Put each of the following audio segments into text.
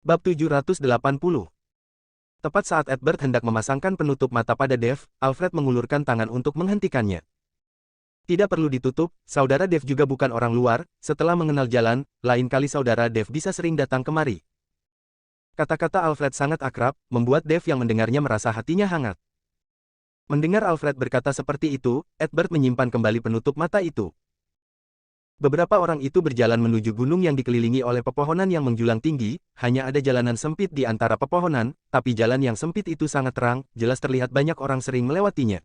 Bab 780. Tepat saat Edward hendak memasangkan penutup mata pada Dev, Alfred mengulurkan tangan untuk menghentikannya. Tidak perlu ditutup, saudara Dev juga bukan orang luar, setelah mengenal jalan, lain kali saudara Dev bisa sering datang kemari. Kata-kata Alfred sangat akrab, membuat Dev yang mendengarnya merasa hatinya hangat. Mendengar Alfred berkata seperti itu, Edward menyimpan kembali penutup mata itu. Beberapa orang itu berjalan menuju gunung yang dikelilingi oleh pepohonan yang menjulang tinggi, hanya ada jalanan sempit di antara pepohonan, tapi jalan yang sempit itu sangat terang, jelas terlihat banyak orang sering melewatinya.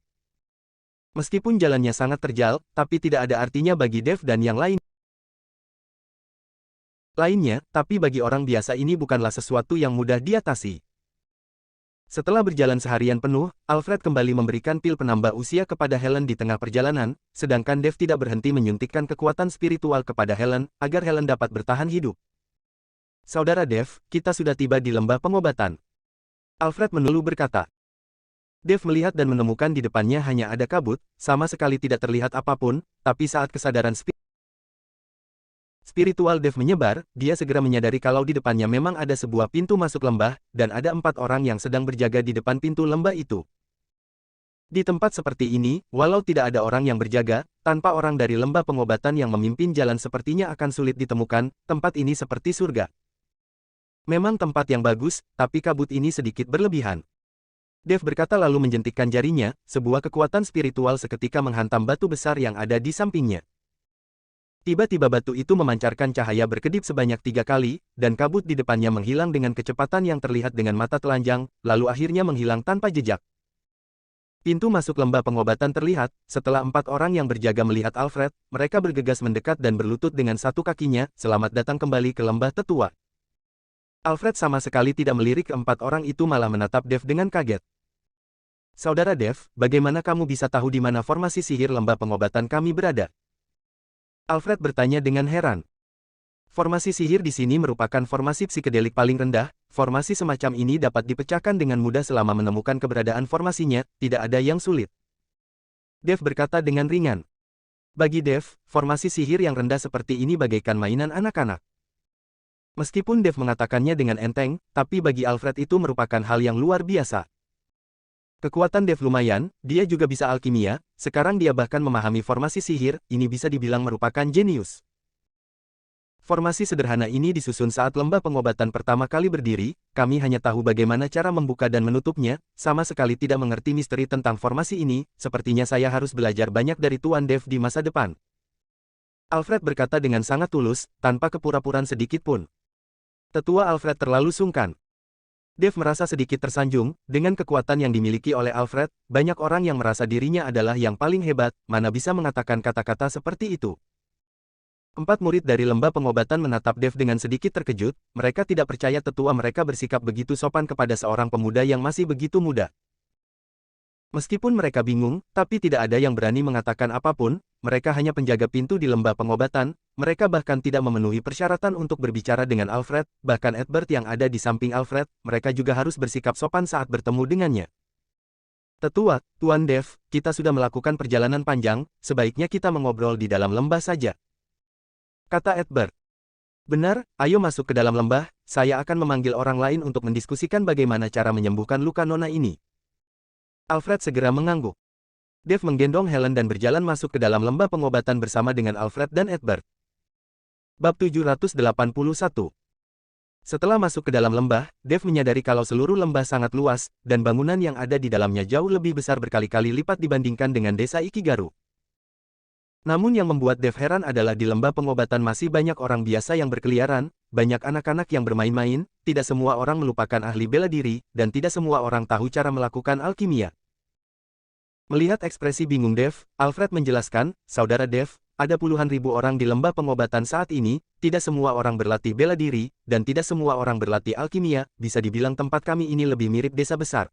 Meskipun jalannya sangat terjal, tapi tidak ada artinya bagi Dev dan yang lainnya, tapi bagi orang biasa ini bukanlah sesuatu yang mudah diatasi. Setelah berjalan seharian penuh, Alfred kembali memberikan pil penambah usia kepada Helen di tengah perjalanan, sedangkan Dev tidak berhenti menyuntikkan kekuatan spiritual kepada Helen, agar Helen dapat bertahan hidup. Saudara Dev, kita sudah tiba di lembah pengobatan. Alfred menelu berkata. Dev melihat dan menemukan di depannya hanya ada kabut, sama sekali tidak terlihat apapun, tapi saat kesadaran spiritual Dev menyebar, dia segera menyadari kalau di depannya memang ada sebuah pintu masuk lembah, dan ada 4 orang yang sedang berjaga di depan pintu lembah itu. Di tempat seperti ini, walau tidak ada orang yang berjaga, tanpa orang dari lembah pengobatan yang memimpin jalan sepertinya akan sulit ditemukan, tempat ini seperti surga. Memang tempat yang bagus, tapi kabut ini sedikit berlebihan. Dev berkata lalu menjentikkan jarinya, sebuah kekuatan spiritual seketika menghantam batu besar yang ada di sampingnya. Tiba-tiba batu itu memancarkan cahaya berkedip sebanyak 3 kali, dan kabut di depannya menghilang dengan kecepatan yang terlihat dengan mata telanjang, lalu akhirnya menghilang tanpa jejak. Pintu masuk lembah pengobatan terlihat, setelah 4 orang yang berjaga melihat Alfred, mereka bergegas mendekat dan berlutut dengan satu kakinya, selamat datang kembali ke lembah tetua. Alfred sama sekali tidak melirik ke 4 orang itu malah menatap Dev dengan kaget. Saudara Dev, bagaimana kamu bisa tahu di mana formasi sihir lembah pengobatan kami berada? Alfred bertanya dengan heran. Formasi sihir di sini merupakan formasi psikedelik paling rendah, formasi semacam ini dapat dipecahkan dengan mudah selama menemukan keberadaan formasinya, tidak ada yang sulit. Dev berkata dengan ringan. Bagi Dev, formasi sihir yang rendah seperti ini bagaikan mainan anak-anak. Meskipun Dev mengatakannya dengan enteng, tapi bagi Alfred itu merupakan hal yang luar biasa. Kekuatan Dev lumayan, dia juga bisa alkimia, sekarang dia bahkan memahami formasi sihir, ini bisa dibilang merupakan jenius. Formasi sederhana ini disusun saat lembah pengobatan pertama kali berdiri, kami hanya tahu bagaimana cara membuka dan menutupnya, sama sekali tidak mengerti misteri tentang formasi ini, sepertinya saya harus belajar banyak dari Tuan Dev di masa depan. Alfred berkata dengan sangat tulus, tanpa kepura-puraan sedikit pun. Tetua Alfred terlalu sungkan. Dev merasa sedikit tersanjung, dengan kekuatan yang dimiliki oleh Alfred, banyak orang yang merasa dirinya adalah yang paling hebat, mana bisa mengatakan kata-kata seperti itu. 4 murid dari lembah pengobatan menatap Dev dengan sedikit terkejut, mereka tidak percaya tetua mereka bersikap begitu sopan kepada seorang pemuda yang masih begitu muda. Meskipun mereka bingung, tapi tidak ada yang berani mengatakan apapun, mereka hanya penjaga pintu di lembah pengobatan, mereka bahkan tidak memenuhi persyaratan untuk berbicara dengan Alfred, bahkan Edward yang ada di samping Alfred, mereka juga harus bersikap sopan saat bertemu dengannya. Tetua, Tuan Dev, kita sudah melakukan perjalanan panjang, sebaiknya kita mengobrol di dalam lembah saja. Kata Edward. Benar, ayo masuk ke dalam lembah, saya akan memanggil orang lain untuk mendiskusikan bagaimana cara menyembuhkan luka nona ini. Alfred segera mengangguk. Dev menggendong Helen dan berjalan masuk ke dalam lembah pengobatan bersama dengan Alfred dan Edward. Bab 781. Setelah masuk ke dalam lembah, Dev menyadari kalau seluruh lembah sangat luas, dan bangunan yang ada di dalamnya jauh lebih besar berkali-kali lipat dibandingkan dengan desa Ikigaru. Namun yang membuat Dev heran adalah di lembah pengobatan masih banyak orang biasa yang berkeliaran, banyak anak-anak yang bermain-main, tidak semua orang melupakan ahli bela diri, dan tidak semua orang tahu cara melakukan alkimia. Melihat ekspresi bingung Dev, Alfred menjelaskan, Saudara Dev, ada puluhan ribu orang di lembah pengobatan saat ini, tidak semua orang berlatih bela diri, dan tidak semua orang berlatih alkimia, bisa dibilang tempat kami ini lebih mirip desa besar.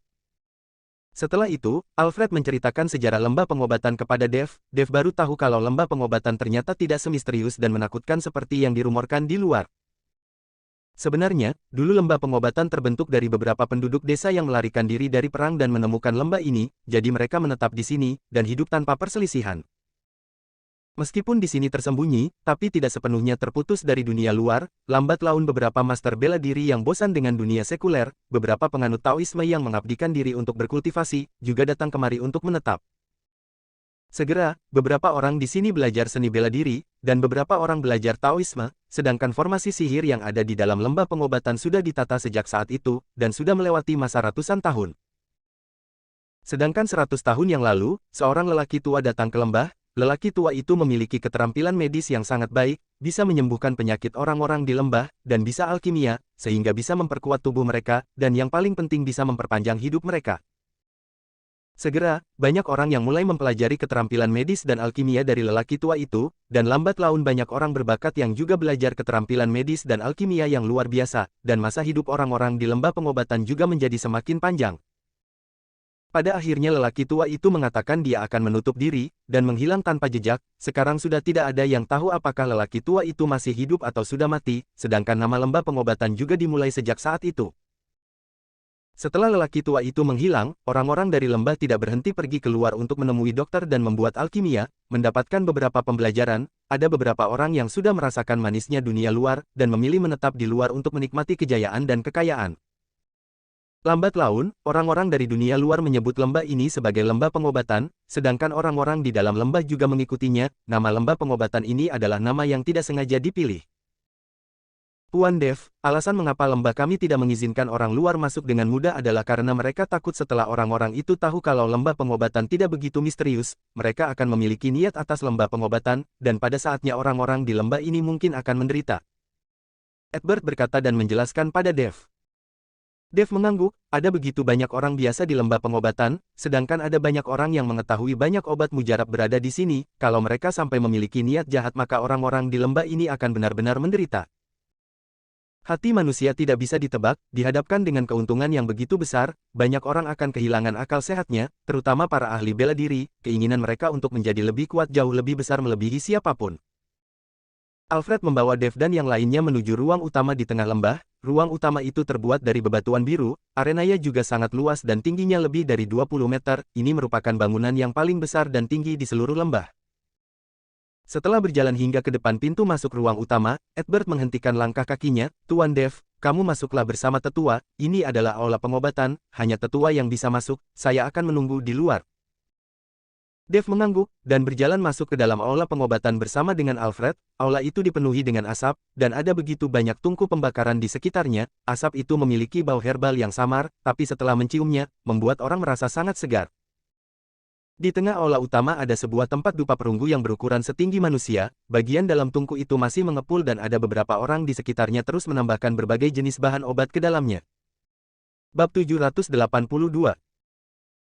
Setelah itu, Alfred menceritakan sejarah lembah pengobatan kepada Dev, Dev baru tahu kalau lembah pengobatan ternyata tidak semisterius dan menakutkan seperti yang dirumorkan di luar. Sebenarnya, dulu lembah pengobatan terbentuk dari beberapa penduduk desa yang melarikan diri dari perang dan menemukan lembah ini, jadi mereka menetap di sini, dan hidup tanpa perselisihan. Meskipun di sini tersembunyi, tapi tidak sepenuhnya terputus dari dunia luar, lambat laun beberapa master bela diri yang bosan dengan dunia sekuler, beberapa penganut Taoisme yang mengabdikan diri untuk berkultivasi, juga datang kemari untuk menetap. Segera, beberapa orang di sini belajar seni bela diri, dan beberapa orang belajar Taoisme, sedangkan formasi sihir yang ada di dalam lembah pengobatan sudah ditata sejak saat itu, dan sudah melewati masa ratusan tahun. Sedangkan 100 tahun yang lalu, seorang lelaki tua datang ke lembah. Lelaki tua itu memiliki keterampilan medis yang sangat baik, bisa menyembuhkan penyakit orang-orang di lembah, dan bisa alkimia, sehingga bisa memperkuat tubuh mereka, dan yang paling penting bisa memperpanjang hidup mereka. Segera, banyak orang yang mulai mempelajari keterampilan medis dan alkimia dari lelaki tua itu, dan lambat laun banyak orang berbakat yang juga belajar keterampilan medis dan alkimia yang luar biasa, dan masa hidup orang-orang di lembah pengobatan juga menjadi semakin panjang. Pada akhirnya lelaki tua itu mengatakan dia akan menutup diri, dan menghilang tanpa jejak. Sekarang sudah tidak ada yang tahu apakah lelaki tua itu masih hidup atau sudah mati, sedangkan nama lembah pengobatan juga dimulai sejak saat itu. Setelah lelaki tua itu menghilang, orang-orang dari lembah tidak berhenti pergi keluar untuk menemui dokter dan membuat alkimia, mendapatkan beberapa pembelajaran. Ada beberapa orang yang sudah merasakan manisnya dunia luar, dan memilih menetap di luar untuk menikmati kejayaan dan kekayaan. Lambat laun, orang-orang dari dunia luar menyebut lembah ini sebagai lembah pengobatan, sedangkan orang-orang di dalam lembah juga mengikutinya. Nama lembah pengobatan ini adalah nama yang tidak sengaja dipilih. Tuan Dev, alasan mengapa lembah kami tidak mengizinkan orang luar masuk dengan mudah adalah karena mereka takut setelah orang-orang itu tahu kalau lembah pengobatan tidak begitu misterius, mereka akan memiliki niat atas lembah pengobatan, dan pada saatnya orang-orang di lembah ini mungkin akan menderita. Edward berkata dan menjelaskan pada Dev. Dev mengangguk, ada begitu banyak orang biasa di lembah pengobatan, sedangkan ada banyak orang yang mengetahui banyak obat mujarab berada di sini. Kalau mereka sampai memiliki niat jahat maka orang-orang di lembah ini akan benar-benar menderita. Hati manusia tidak bisa ditebak, dihadapkan dengan keuntungan yang begitu besar, banyak orang akan kehilangan akal sehatnya, terutama para ahli bela diri, keinginan mereka untuk menjadi lebih kuat jauh lebih besar melebihi siapapun. Alfred membawa Dev dan yang lainnya menuju ruang utama di tengah lembah. Ruang utama itu terbuat dari bebatuan biru, arenanya juga sangat luas dan tingginya lebih dari 20 meter, ini merupakan bangunan yang paling besar dan tinggi di seluruh lembah. Setelah berjalan hingga ke depan pintu masuk ruang utama, Edward menghentikan langkah kakinya, Tuan Dev, kamu masuklah bersama tetua, ini adalah aula pengobatan, hanya tetua yang bisa masuk, saya akan menunggu di luar. Dev mengangguk, dan berjalan masuk ke dalam aula pengobatan bersama dengan Alfred. Aula itu dipenuhi dengan asap, dan ada begitu banyak tungku pembakaran di sekitarnya. Asap itu memiliki bau herbal yang samar, tapi setelah menciumnya, membuat orang merasa sangat segar. Di tengah aula utama ada sebuah tempat dupa perunggu yang berukuran setinggi manusia. Bagian dalam tungku itu masih mengepul dan ada beberapa orang di sekitarnya terus menambahkan berbagai jenis bahan obat ke dalamnya. Bab 782.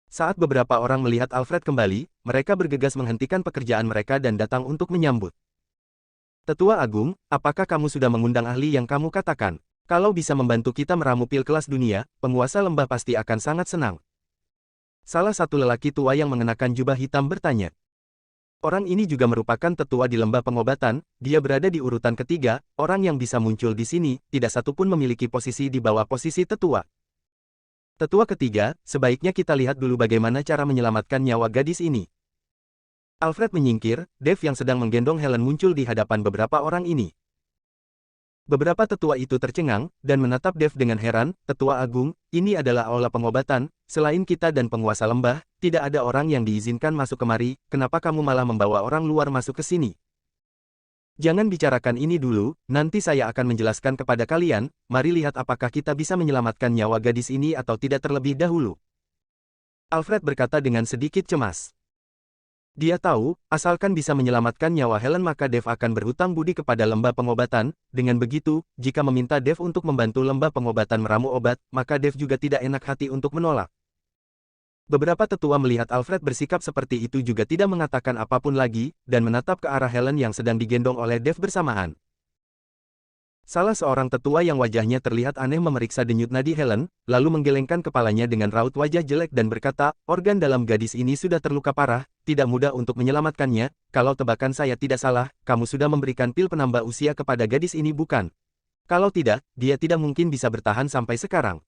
Saat beberapa orang melihat Alfred kembali, mereka bergegas menghentikan pekerjaan mereka dan datang untuk menyambut. Tetua Agung, apakah kamu sudah mengundang ahli yang kamu katakan? Kalau bisa membantu kita meramu pil kelas dunia, penguasa lembah pasti akan sangat senang. Salah satu lelaki tua yang mengenakan jubah hitam bertanya. Orang ini juga merupakan tetua di lembah pengobatan, dia berada di urutan ketiga, orang yang bisa muncul di sini, tidak satupun memiliki posisi di bawah posisi tetua. Tetua ketiga, sebaiknya kita lihat dulu bagaimana cara menyelamatkan nyawa gadis ini. Alfred menyingkir, Dev yang sedang menggendong Helen muncul di hadapan beberapa orang ini. Beberapa tetua itu tercengang, dan menatap Dev dengan heran, Tetua Agung, ini adalah aula pengobatan, selain kita dan penguasa lembah, tidak ada orang yang diizinkan masuk kemari, kenapa kamu malah membawa orang luar masuk ke sini? Jangan bicarakan ini dulu, nanti saya akan menjelaskan kepada kalian, mari lihat apakah kita bisa menyelamatkan nyawa gadis ini atau tidak terlebih dahulu. Alfred berkata dengan sedikit cemas. Dia tahu, asalkan bisa menyelamatkan nyawa Helen maka Dev akan berhutang budi kepada lembah pengobatan, dengan begitu, jika meminta Dev untuk membantu lembah pengobatan meramu obat, maka Dev juga tidak enak hati untuk menolak. Beberapa tetua melihat Alfred bersikap seperti itu juga tidak mengatakan apapun lagi, dan menatap ke arah Helen yang sedang digendong oleh Dev bersamaan. Salah seorang tetua yang wajahnya terlihat aneh memeriksa denyut nadi Helen, lalu menggelengkan kepalanya dengan raut wajah jelek dan berkata, organ dalam gadis ini sudah terluka parah, tidak mudah untuk menyelamatkannya, kalau tebakan saya tidak salah, kamu sudah memberikan pil penambah usia kepada gadis ini bukan? Kalau tidak, dia tidak mungkin bisa bertahan sampai sekarang.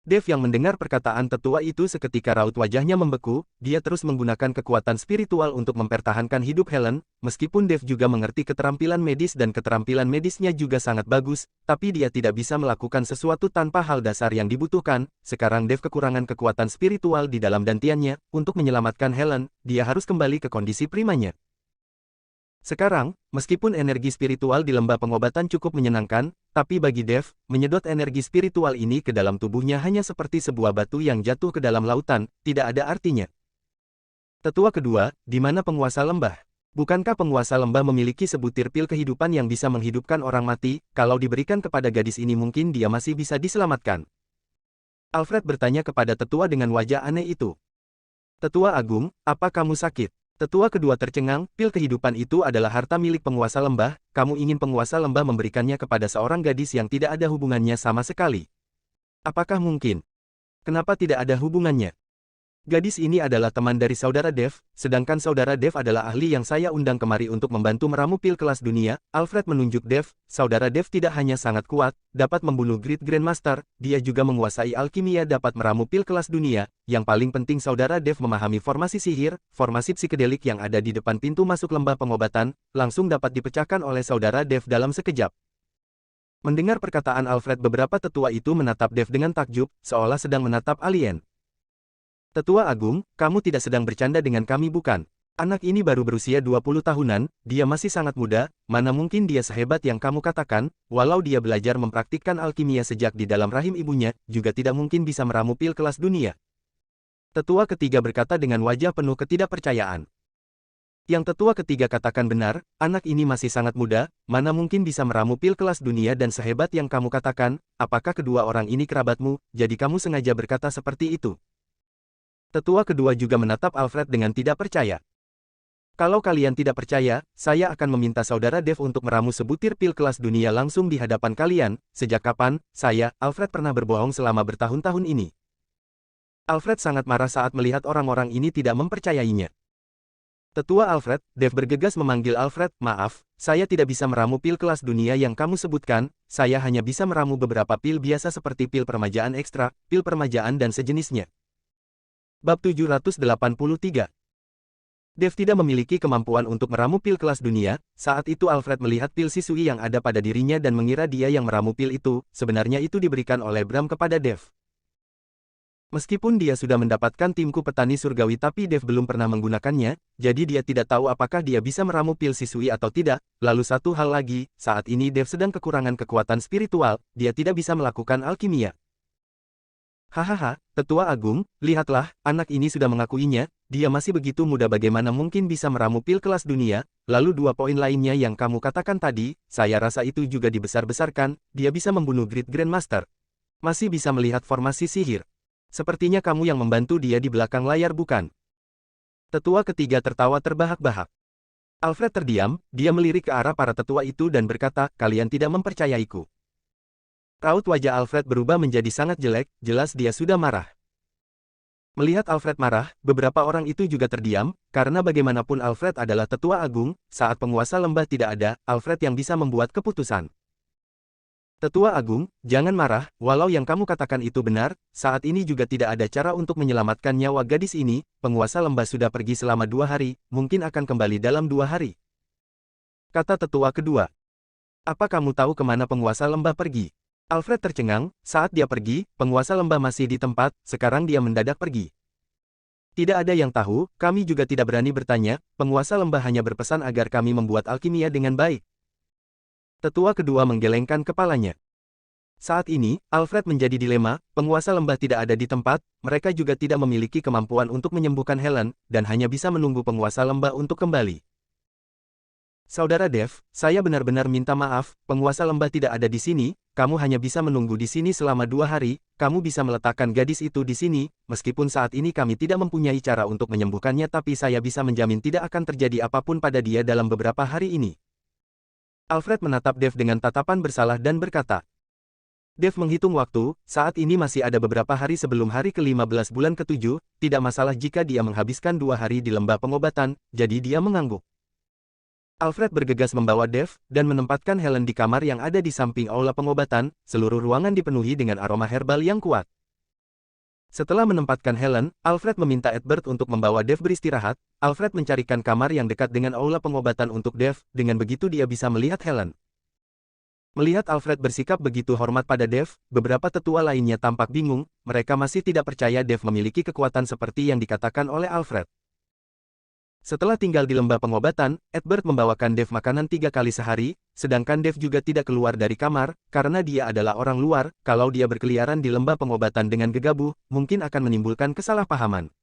Dev yang mendengar perkataan tetua itu seketika raut wajahnya membeku, dia terus menggunakan kekuatan spiritual untuk mempertahankan hidup Helen, meskipun Dev juga mengerti keterampilan medis dan keterampilan medisnya juga sangat bagus, tapi dia tidak bisa melakukan sesuatu tanpa hal dasar yang dibutuhkan. Sekarang Dev kekurangan kekuatan spiritual di dalam dantiannya, untuk menyelamatkan Helen, dia harus kembali ke kondisi primanya. Sekarang, meskipun energi spiritual di lembah pengobatan cukup menyenangkan, tapi bagi Dev, menyedot energi spiritual ini ke dalam tubuhnya hanya seperti sebuah batu yang jatuh ke dalam lautan, tidak ada artinya. Tetua kedua, di mana penguasa lembah? Bukankah penguasa lembah memiliki sebutir pil kehidupan yang bisa menghidupkan orang mati? Kalau diberikan kepada gadis ini mungkin dia masih bisa diselamatkan. Alfred bertanya kepada tetua dengan wajah aneh itu. Tetua Agung, apa kamu sakit? Tetua kedua tercengang, pil kehidupan itu adalah harta milik penguasa lembah, kamu ingin penguasa lembah memberikannya kepada seorang gadis yang tidak ada hubungannya sama sekali. Apakah mungkin? Kenapa tidak ada hubungannya? Gadis ini adalah teman dari saudara Dev, sedangkan saudara Dev adalah ahli yang saya undang kemari untuk membantu meramu pil kelas dunia. Alfred menunjuk Dev, saudara Dev tidak hanya sangat kuat, dapat membunuh Great Grandmaster, dia juga menguasai alkimia dapat meramu pil kelas dunia. Yang paling penting saudara Dev memahami formasi sihir, formasi psikedelik yang ada di depan pintu masuk lembah pengobatan, langsung dapat dipecahkan oleh saudara Dev dalam sekejap. Mendengar perkataan Alfred, beberapa tetua itu menatap Dev dengan takjub, seolah sedang menatap alien. Tetua Agung, kamu tidak sedang bercanda dengan kami bukan? Anak ini baru berusia 20 tahunan, dia masih sangat muda, mana mungkin dia sehebat yang kamu katakan, walau dia belajar mempraktikkan alkimia sejak di dalam rahim ibunya, juga tidak mungkin bisa meramu pil kelas dunia. Tetua ketiga berkata dengan wajah penuh ketidakpercayaan. Yang tetua ketiga katakan benar, anak ini masih sangat muda, mana mungkin bisa meramu pil kelas dunia dan sehebat yang kamu katakan, apakah kedua orang ini kerabatmu, jadi kamu sengaja berkata seperti itu? Tetua kedua juga menatap Alfred dengan tidak percaya. Kalau kalian tidak percaya, saya akan meminta saudara Dev untuk meramu sebutir pil kelas dunia langsung di hadapan kalian. Sejak kapan, Alfred pernah berbohong selama bertahun-tahun ini? Alfred sangat marah saat melihat orang-orang ini tidak mempercayainya. Tetua Alfred, Dev bergegas memanggil Alfred, maaf, saya tidak bisa meramu pil kelas dunia yang kamu sebutkan, saya hanya bisa meramu beberapa pil biasa seperti pil permajaan ekstra, pil permajaan dan sejenisnya. Bab 783. Dev tidak memiliki kemampuan untuk meramu pil kelas dunia. Saat itu Alfred melihat pil sisui yang ada pada dirinya dan mengira dia yang meramu pil itu, sebenarnya itu diberikan oleh Bram kepada Dev. Meskipun dia sudah mendapatkan timku petani surgawi tapi Dev belum pernah menggunakannya, jadi dia tidak tahu apakah dia bisa meramu pil sisui atau tidak. Lalu satu hal lagi, saat ini Dev sedang kekurangan kekuatan spiritual, dia tidak bisa melakukan alkimia. Hahaha, Tetua Agung, lihatlah, anak ini sudah mengakuinya, dia masih begitu muda bagaimana mungkin bisa meramu pil kelas dunia, lalu dua poin lainnya yang kamu katakan tadi, saya rasa itu juga dibesar-besarkan, dia bisa membunuh Great Grandmaster. Masih bisa melihat formasi sihir. Sepertinya kamu yang membantu dia di belakang layar bukan? Tetua ketiga tertawa terbahak-bahak. Alfred terdiam, dia melirik ke arah para tetua itu dan berkata, kalian tidak mempercayaiku. Raut wajah Alfred berubah menjadi sangat jelek, jelas dia sudah marah. Melihat Alfred marah, beberapa orang itu juga terdiam, karena bagaimanapun Alfred adalah tetua agung, saat penguasa lembah tidak ada, Alfred yang bisa membuat keputusan. Tetua Agung, jangan marah, walau yang kamu katakan itu benar, saat ini juga tidak ada cara untuk menyelamatkan nyawa gadis ini, penguasa lembah sudah pergi selama 2 hari, mungkin akan kembali dalam 2 hari. Kata tetua kedua. Apa kamu tahu kemana penguasa lembah pergi? Alfred tercengang, saat dia pergi, penguasa lembah masih di tempat, sekarang dia mendadak pergi. Tidak ada yang tahu, kami juga tidak berani bertanya, penguasa lembah hanya berpesan agar kami membuat alkimia dengan baik. Tetua kedua menggelengkan kepalanya. Saat ini, Alfred menjadi dilema, penguasa lembah tidak ada di tempat, mereka juga tidak memiliki kemampuan untuk menyembuhkan Helen, dan hanya bisa menunggu penguasa lembah untuk kembali. Saudara Dev, saya benar-benar minta maaf, penguasa lembah tidak ada di sini, kamu hanya bisa menunggu di sini selama 2 hari, kamu bisa meletakkan gadis itu di sini, meskipun saat ini kami tidak mempunyai cara untuk menyembuhkannya tapi saya bisa menjamin tidak akan terjadi apapun pada dia dalam beberapa hari ini. Alfred menatap Dev dengan tatapan bersalah dan berkata. Dev menghitung waktu, saat ini masih ada beberapa hari sebelum hari ke-15 bulan ke-7, tidak masalah jika dia menghabiskan 2 hari di lembah pengobatan, jadi dia mengangguk. Alfred bergegas membawa Dev, dan menempatkan Helen di kamar yang ada di samping aula pengobatan, seluruh ruangan dipenuhi dengan aroma herbal yang kuat. Setelah menempatkan Helen, Alfred meminta Edward untuk membawa Dev beristirahat. Alfred mencarikan kamar yang dekat dengan aula pengobatan untuk Dev, dengan begitu dia bisa melihat Helen. Melihat Alfred bersikap begitu hormat pada Dev, beberapa tetua lainnya tampak bingung, mereka masih tidak percaya Dev memiliki kekuatan seperti yang dikatakan oleh Alfred. Setelah tinggal di lembah pengobatan, Edward membawakan Dev makanan 3 kali sehari, sedangkan Dev juga tidak keluar dari kamar, karena dia adalah orang luar. Kalau dia berkeliaran di lembah pengobatan dengan gegabah, mungkin akan menimbulkan kesalahpahaman.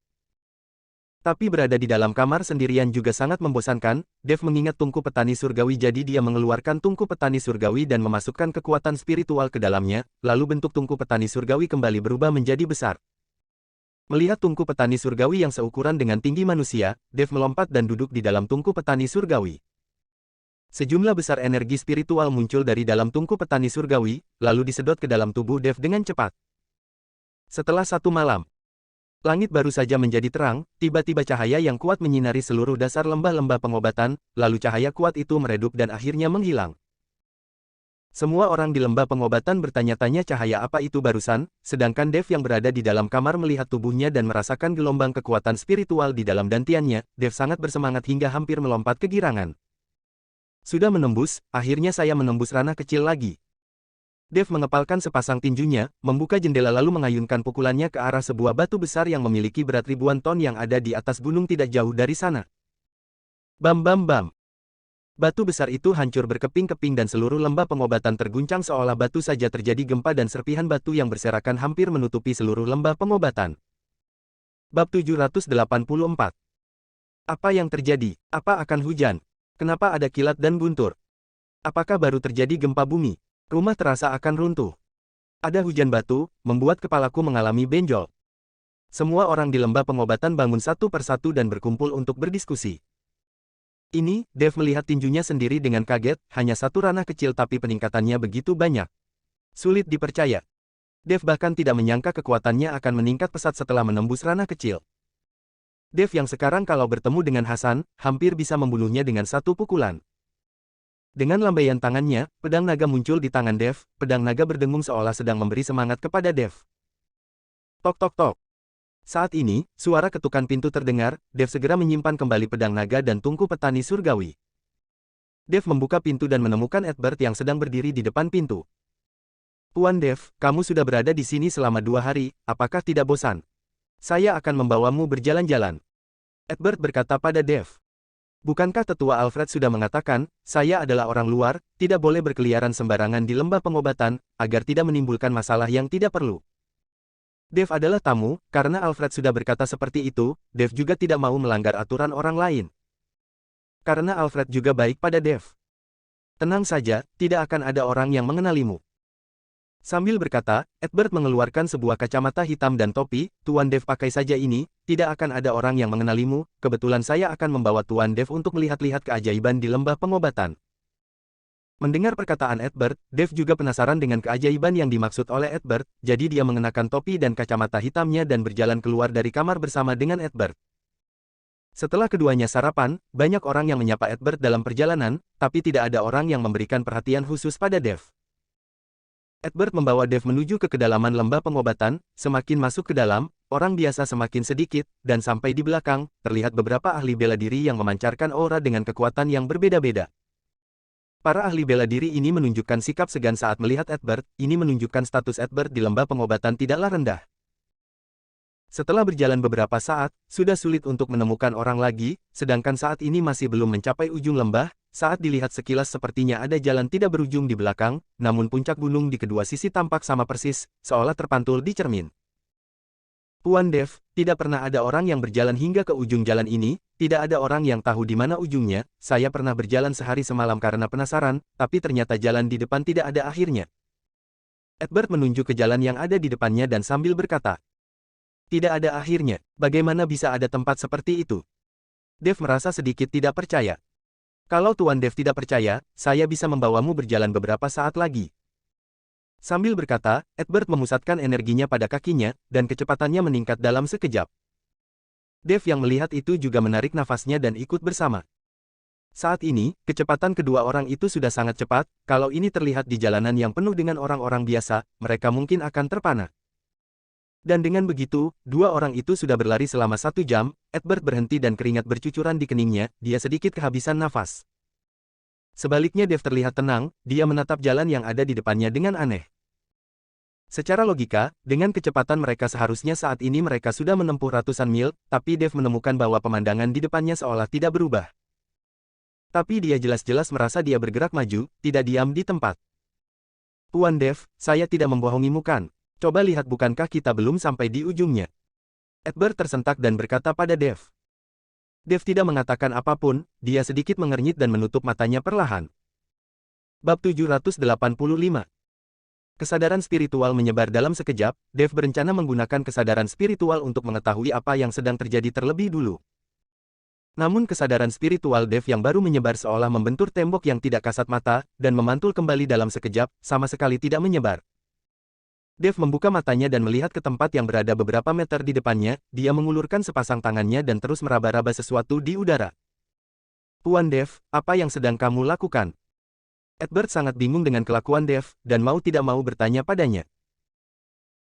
Tapi berada di dalam kamar sendirian juga sangat membosankan. Dev mengingat tungku petani surgawi, jadi dia mengeluarkan tungku petani surgawi dan memasukkan kekuatan spiritual ke dalamnya, lalu bentuk tungku petani surgawi kembali berubah menjadi besar. Melihat tungku petani surgawi yang seukuran dengan tinggi manusia, Dev melompat dan duduk di dalam tungku petani surgawi. Sejumlah besar energi spiritual muncul dari dalam tungku petani surgawi, lalu disedot ke dalam tubuh Dev dengan cepat. Setelah 1 malam, langit baru saja menjadi terang, tiba-tiba cahaya yang kuat menyinari seluruh dasar lembah-lembah pengobatan, lalu cahaya kuat itu meredup dan akhirnya menghilang. Semua orang di lembah pengobatan bertanya-tanya cahaya apa itu barusan, sedangkan Dev yang berada di dalam kamar melihat tubuhnya dan merasakan gelombang kekuatan spiritual di dalam dantiannya. Dev sangat bersemangat hingga hampir melompat kegirangan. Sudah menembus, akhirnya saya menembus ranah kecil lagi. Dev mengepalkan sepasang tinjunya, membuka jendela lalu mengayunkan pukulannya ke arah sebuah batu besar yang memiliki berat ribuan ton yang ada di atas gunung tidak jauh dari sana. Bam bam bam. Batu besar itu hancur berkeping-keping dan seluruh lembah pengobatan terguncang seolah batu saja. Terjadi gempa dan serpihan batu yang berserakan hampir menutupi seluruh lembah pengobatan. Bab 784. Apa yang terjadi? Apa akan hujan? Kenapa ada kilat dan guntur? Apakah baru terjadi gempa bumi? Rumah terasa akan runtuh. Ada hujan batu, membuat kepalaku mengalami benjol. Semua orang di lembah pengobatan bangun satu persatu dan berkumpul untuk berdiskusi. Ini, Dev melihat tinjunya sendiri dengan kaget, hanya satu ranah kecil tapi peningkatannya begitu banyak. Sulit dipercaya. Dev bahkan tidak menyangka kekuatannya akan meningkat pesat setelah menembus ranah kecil. Dev yang sekarang kalau bertemu dengan Hasan, hampir bisa membunuhnya dengan satu pukulan. Dengan lambaian tangannya, pedang naga muncul di tangan Dev, pedang naga berdengung seolah sedang memberi semangat kepada Dev. Tok tok tok. Saat ini, suara ketukan pintu terdengar. Dev segera menyimpan kembali pedang naga dan tungku petani surgawi. Dev membuka pintu dan menemukan Edward yang sedang berdiri di depan pintu. Tuan Dev, kamu sudah berada di sini selama 2 hari, apakah tidak bosan? Saya akan membawamu berjalan-jalan. Edward berkata pada Dev. Bukankah tetua Alfred sudah mengatakan, saya adalah orang luar, tidak boleh berkeliaran sembarangan di lembah pengobatan, agar tidak menimbulkan masalah yang tidak perlu. Dev adalah tamu, karena Alfred sudah berkata seperti itu, Dev juga tidak mau melanggar aturan orang lain. Karena Alfred juga baik pada Dev. Tenang saja, tidak akan ada orang yang mengenalimu. Sambil berkata, Edward mengeluarkan sebuah kacamata hitam dan topi. Tuan Dev pakai saja ini, tidak akan ada orang yang mengenalimu. Kebetulan saya akan membawa Tuan Dev untuk melihat-lihat keajaiban di lembah pengobatan. Mendengar perkataan Edward, Dev juga penasaran dengan keajaiban yang dimaksud oleh Edward, jadi dia mengenakan topi dan kacamata hitamnya dan berjalan keluar dari kamar bersama dengan Edward. Setelah keduanya sarapan, banyak orang yang menyapa Edward dalam perjalanan, tapi tidak ada orang yang memberikan perhatian khusus pada Dev. Edward membawa Dev menuju ke kedalaman lembah pengobatan. Semakin masuk ke dalam, orang biasa semakin sedikit, dan sampai di belakang, terlihat beberapa ahli bela diri yang memancarkan aura dengan kekuatan yang berbeda-beda. Para ahli bela diri ini menunjukkan sikap segan saat melihat Edward. Ini menunjukkan status Edward di lembah pengobatan tidaklah rendah. Setelah berjalan beberapa saat, sudah sulit untuk menemukan orang lagi, sedangkan saat ini masih belum mencapai ujung lembah. Saat dilihat sekilas sepertinya ada jalan tidak berujung di belakang, namun puncak gunung di kedua sisi tampak sama persis, seolah terpantul di cermin. Tuan Dev, tidak pernah ada orang yang berjalan hingga ke ujung jalan ini, tidak ada orang yang tahu di mana ujungnya. Saya pernah berjalan sehari semalam karena penasaran, tapi ternyata jalan di depan tidak ada akhirnya. Edward menunjuk ke jalan yang ada di depannya dan sambil berkata, tidak ada akhirnya, bagaimana bisa ada tempat seperti itu? Dev merasa sedikit tidak percaya. Kalau Tuan Dev tidak percaya, saya bisa membawamu berjalan beberapa saat lagi. Sambil berkata, Edward memusatkan energinya pada kakinya, dan kecepatannya meningkat dalam sekejap. Dev yang melihat itu juga menarik nafasnya dan ikut bersama. Saat ini, kecepatan kedua orang itu sudah sangat cepat. Kalau ini terlihat di jalanan yang penuh dengan orang-orang biasa, mereka mungkin akan terpana. Dan dengan begitu, dua orang itu sudah berlari selama 1 jam. Edward berhenti dan keringat bercucuran di keningnya, dia sedikit kehabisan nafas. Sebaliknya Dave terlihat tenang, dia menatap jalan yang ada di depannya dengan aneh. Secara logika, dengan kecepatan mereka seharusnya saat ini mereka sudah menempuh ratusan mil, tapi Dave menemukan bahwa pemandangan di depannya seolah tidak berubah. Tapi dia jelas-jelas merasa dia bergerak maju, tidak diam di tempat. Tuan Dave, saya tidak membohongimu kan? Coba lihat bukankah kita belum sampai di ujungnya? Edward tersentak dan berkata pada Dave. Dave tidak mengatakan apapun, dia sedikit mengernyit dan menutup matanya perlahan. Bab 785. Kesadaran spiritual menyebar dalam sekejap, Dave berencana menggunakan kesadaran spiritual untuk mengetahui apa yang sedang terjadi terlebih dulu. Namun kesadaran spiritual Dave yang baru menyebar seolah membentur tembok yang tidak kasat mata, dan memantul kembali dalam sekejap, sama sekali tidak menyebar. Dave membuka matanya dan melihat ke tempat yang berada beberapa meter di depannya, dia mengulurkan sepasang tangannya dan terus meraba-raba sesuatu di udara. Tuan Dave, apa yang sedang kamu lakukan? Edward sangat bingung dengan kelakuan Dave, dan mau tidak mau bertanya padanya.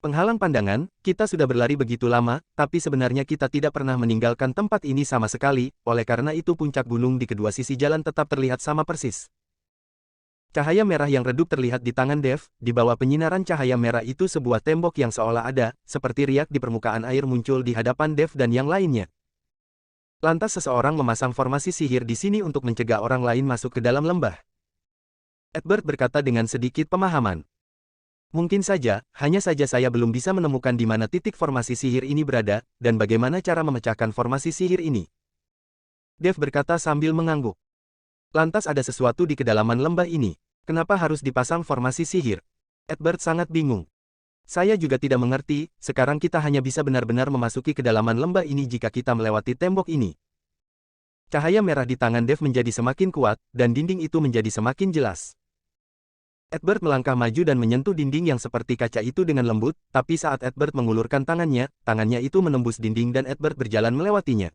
Penghalang pandangan, kita sudah berlari begitu lama, tapi sebenarnya kita tidak pernah meninggalkan tempat ini sama sekali, oleh karena itu puncak gunung di kedua sisi jalan tetap terlihat sama persis. Cahaya merah yang redup terlihat di tangan Dave, di bawah penyinaran cahaya merah itu sebuah tembok yang seolah ada, seperti riak di permukaan air muncul di hadapan Dave dan yang lainnya. Lantas seseorang memasang formasi sihir di sini untuk mencegah orang lain masuk ke dalam lembah. Edward berkata dengan sedikit pemahaman. Mungkin saja, hanya saja saya belum bisa menemukan di mana titik formasi sihir ini berada, dan bagaimana cara memecahkan formasi sihir ini. Dave berkata sambil mengangguk. Lantas ada sesuatu di kedalaman lembah ini. Kenapa harus dipasang formasi sihir? Edward sangat bingung. Saya juga tidak mengerti, sekarang kita hanya bisa benar-benar memasuki kedalaman lembah ini jika kita melewati tembok ini. Cahaya merah di tangan Dave menjadi semakin kuat, dan dinding itu menjadi semakin jelas. Edward melangkah maju dan menyentuh dinding yang seperti kaca itu dengan lembut, tapi saat Edward mengulurkan tangannya itu menembus dinding dan Edward berjalan melewatinya.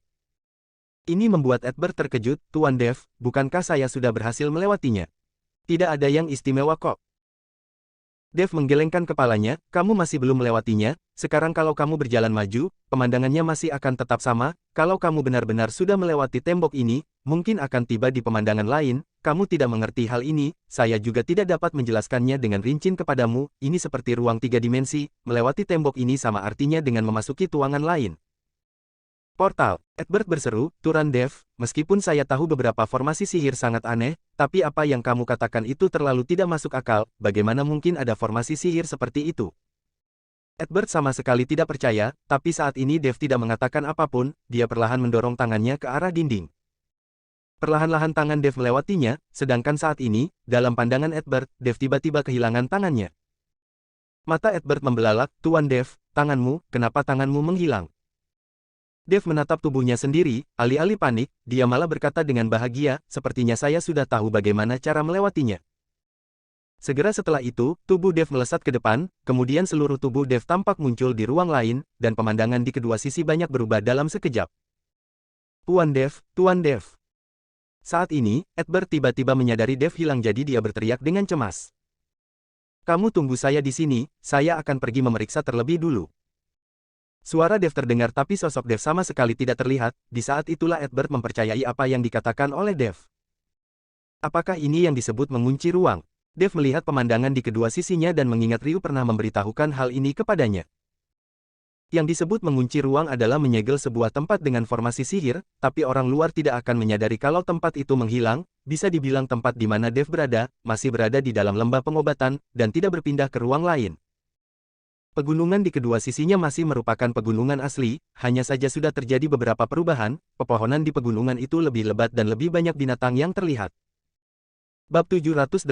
Ini membuat Edward terkejut, Tuan Dave, bukankah saya sudah berhasil melewatinya? Tidak ada yang istimewa kok. Dave menggelengkan kepalanya, kamu masih belum melewatinya, sekarang kalau kamu berjalan maju, pemandangannya masih akan tetap sama, kalau kamu benar-benar sudah melewati tembok ini, mungkin akan tiba di pemandangan lain, kamu tidak mengerti hal ini, saya juga tidak dapat menjelaskannya dengan rinci kepadamu, ini seperti ruang 3 dimensi, melewati tembok ini sama artinya dengan memasuki tuangan lain. Portal, Edward berseru, Tuan Dave, meskipun saya tahu beberapa formasi sihir sangat aneh, tapi apa yang kamu katakan itu terlalu tidak masuk akal, bagaimana mungkin ada formasi sihir seperti itu? Edward sama sekali tidak percaya, tapi saat ini Dave tidak mengatakan apapun, dia perlahan mendorong tangannya ke arah dinding. Perlahan-lahan tangan Dave melewatinya, sedangkan saat ini, dalam pandangan Edward, Dave tiba-tiba kehilangan tangannya. Mata Edward membelalak, Tuan Dave, tanganmu, kenapa tanganmu menghilang? Dave menatap tubuhnya sendiri, alih-alih panik, dia malah berkata dengan bahagia, sepertinya saya sudah tahu bagaimana cara melewatinya. Segera setelah itu, tubuh Dave melesat ke depan, kemudian seluruh tubuh Dave tampak muncul di ruang lain, dan pemandangan di kedua sisi banyak berubah dalam sekejap. Tuan Dave, Tuan Dave. Saat ini, Edward tiba-tiba menyadari Dave hilang jadi dia berteriak dengan cemas. Kamu tunggu saya di sini, saya akan pergi memeriksa terlebih dulu. Suara Dave terdengar tapi sosok Dave sama sekali tidak terlihat, di saat itulah Edward mempercayai apa yang dikatakan oleh Dave. Apakah ini yang disebut mengunci ruang? Dave melihat pemandangan di kedua sisinya dan mengingat Ryu pernah memberitahukan hal ini kepadanya. Yang disebut mengunci ruang adalah menyegel sebuah tempat dengan formasi sihir, tapi orang luar tidak akan menyadari kalau tempat itu menghilang, bisa dibilang tempat di mana Dave berada, masih berada di dalam lembah pengobatan, dan tidak berpindah ke ruang lain. Pegunungan di kedua sisinya masih merupakan pegunungan asli, hanya saja sudah terjadi beberapa perubahan, pepohonan di pegunungan itu lebih lebat dan lebih banyak binatang yang terlihat. Bab 786.